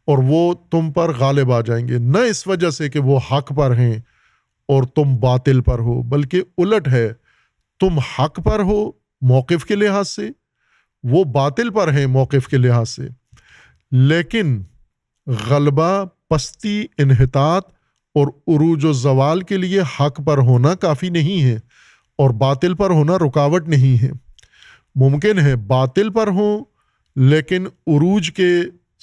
اور وہ تم پر غالب آ جائیں گے، نہ اس وجہ سے کہ وہ حق پر ہیں اور تم باطل پر ہو، بلکہ الٹ ہے، تم حق پر ہو موقف کے لحاظ سے، وہ باطل پر ہیں موقف کے لحاظ سے، لیکن غلبہ، پستی، انحطاط اور عروج و زوال کے لیے حق پر ہونا کافی نہیں ہے، اور باطل پر ہونا رکاوٹ نہیں ہے۔ ممکن ہے باطل پر ہوں لیکن عروج کے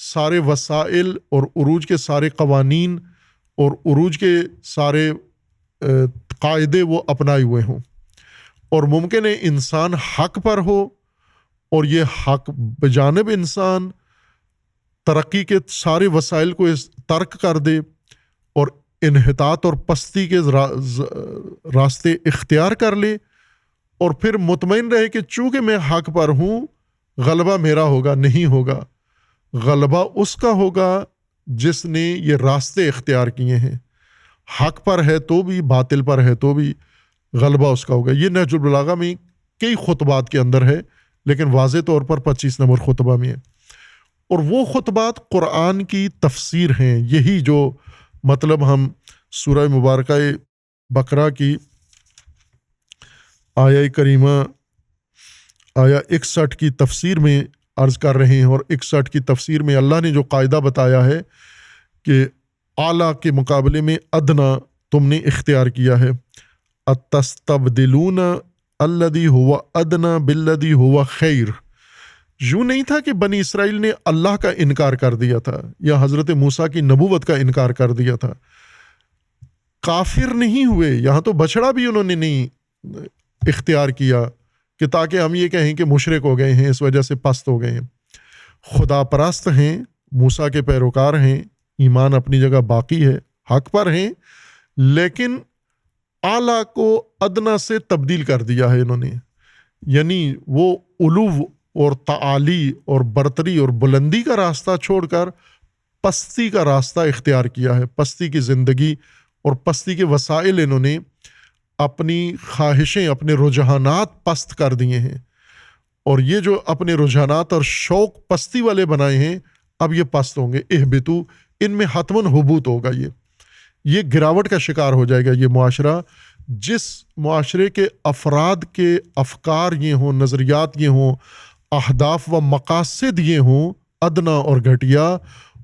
سارے وسائل اور عروج کے سارے قوانین اور عروج کے سارے قاعدے وہ اپنائے ہوئے ہوں، اور ممکن ہے انسان حق پر ہو اور یہ حق بجانب انسان ترقی کے سارے وسائل کو ترک کر دے اور انحطاط اور پستی کے راستے اختیار کر لے، اور پھر مطمئن رہے کہ چونکہ میں حق پر ہوں غلبہ میرا ہوگا. نہیں ہوگا، غلبہ اس کا ہوگا جس نے یہ راستے اختیار کیے ہیں. حق پر ہے تو بھی، باطل پر ہے تو بھی، غلبہ اس کا ہوگا. یہ نہج البلاغہ میں کئی خطبات کے اندر ہے، لیکن واضح طور پر 25 نمبر خطبہ میں ہے. اور وہ خطبات قرآن کی تفسیر ہیں. یہی جو مطلب ہم سورہ مبارکہ بقرہ کی آیہ کریمہ آیہ 61 کی تفسیر میں عرض کر رہے ہیں، اور 61 کی تفسیر میں اللہ نے جو قاعدہ بتایا ہے کہ اعلیٰ کے مقابلے میں ادنا تم نے اختیار کیا ہے. اتستبدلون الذی هو ادنا بالذی هو خیر. یوں نہیں تھا کہ بنی اسرائیل نے اللہ کا انکار کر دیا تھا یا حضرت موسیٰ کی نبوت کا انکار کر دیا تھا. کافر نہیں ہوئے، یہاں تو بچڑا بھی انہوں نے نہیں اختیار کیا کہ تاکہ ہم یہ کہیں کہ مشرک ہو گئے ہیں، اس وجہ سے پست ہو گئے ہیں. خدا پرست ہیں، موسیٰ کے پیروکار ہیں، ایمان اپنی جگہ باقی ہے، حق پر ہیں، لیکن اعلیٰ کو ادنا سے تبدیل کر دیا ہے انہوں نے. یعنی وہ علو اور تعالی اور برتری اور بلندی کا راستہ چھوڑ کر پستی کا راستہ اختیار کیا ہے. پستی کی زندگی اور پستی کے وسائل انہوں نے اپنی خواہشیں، اپنے رجحانات پست کر دیے ہیں، اور یہ جو اپنے رجحانات اور شوق پستی والے بنائے ہیں اب یہ پست ہوں گے. اہبتو، ان میں حتماً حبوط ہوگا، یہ گراوٹ کا شکار ہو جائے گا. یہ معاشرہ، جس معاشرے کے افراد کے افکار یہ ہوں، نظریات یہ ہوں، اہداف و مقاصد یہ ہوں ادنا اور گھٹیا،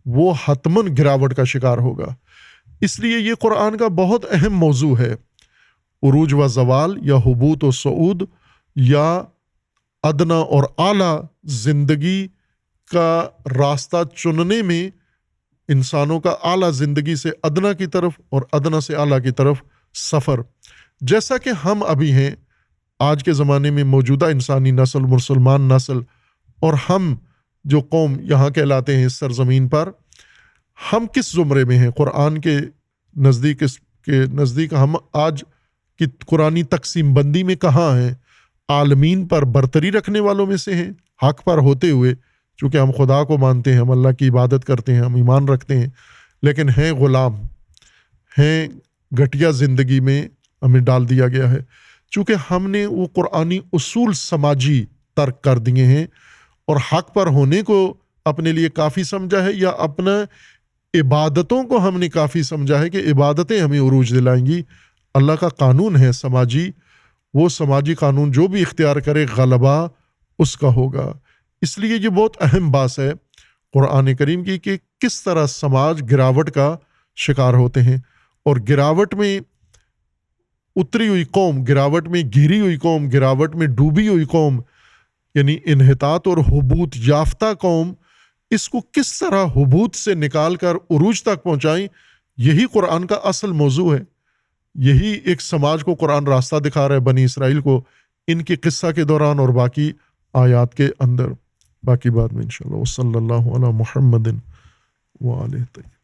وہ حتماً گراوٹ کا شکار ہوگا. اس لیے یہ قرآن کا بہت اہم موضوع ہے. عروج و زوال یا حبوط و صعود یا ادنا اور اعلیٰ زندگی کا راستہ چننے میں انسانوں کا اعلیٰ زندگی سے ادنا کی طرف اور ادنا سے اعلیٰ کی طرف سفر. جیسا کہ ہم ابھی ہیں آج کے زمانے میں موجودہ انسانی نسل، مسلمان نسل، اور ہم جو قوم یہاں کہلاتے ہیں اس سرزمین پر، ہم کس زمرے میں ہیں قرآن کے نزدیک ہم آج کی قرآنی تقسیم بندی میں کہاں ہیں؟ عالمین پر برتری رکھنے والوں میں سے ہیں، حق پر ہوتے ہوئے، چونکہ ہم خدا کو مانتے ہیں، ہم اللہ کی عبادت کرتے ہیں، ہم ایمان رکھتے ہیں، لیکن ہیں غلام، ہیں گھٹیا زندگی میں ہمیں ڈال دیا گیا ہے، چونکہ ہم نے وہ قرآنی اصول سماجی ترک کر دیے ہیں اور حق پر ہونے کو اپنے لیے کافی سمجھا ہے، یا اپنا عبادتوں کو ہم نے کافی سمجھا ہے کہ عبادتیں ہمیں عروج دلائیں گی. اللہ کا قانون ہے سماجی، وہ سماجی قانون جو بھی اختیار کرے غلبہ اس کا ہوگا. اس لیے یہ بہت اہم بات ہے قرآن کریم کی کہ کس طرح سماج گراوٹ کا شکار ہوتے ہیں، اور گراوٹ میں اتری ہوئی قوم، گراوٹ میں گھری ہوئی قوم، گراوٹ میں ڈوبی ہوئی قوم، یعنی انحطاط اور حبوط یافتہ قوم، اس کو کس طرح حبوط سے نکال کر عروج تک پہنچائیں، یہی قرآن کا اصل موضوع ہے. یہی ایک سماج کو قرآن راستہ دکھا رہا ہے، بنی اسرائیل کو، ان کے قصہ کے دوران اور باقی آیات کے اندر. باقی بعد میں انشاءاللہ. صلی اللہ علی محمد وآلہ طیبین.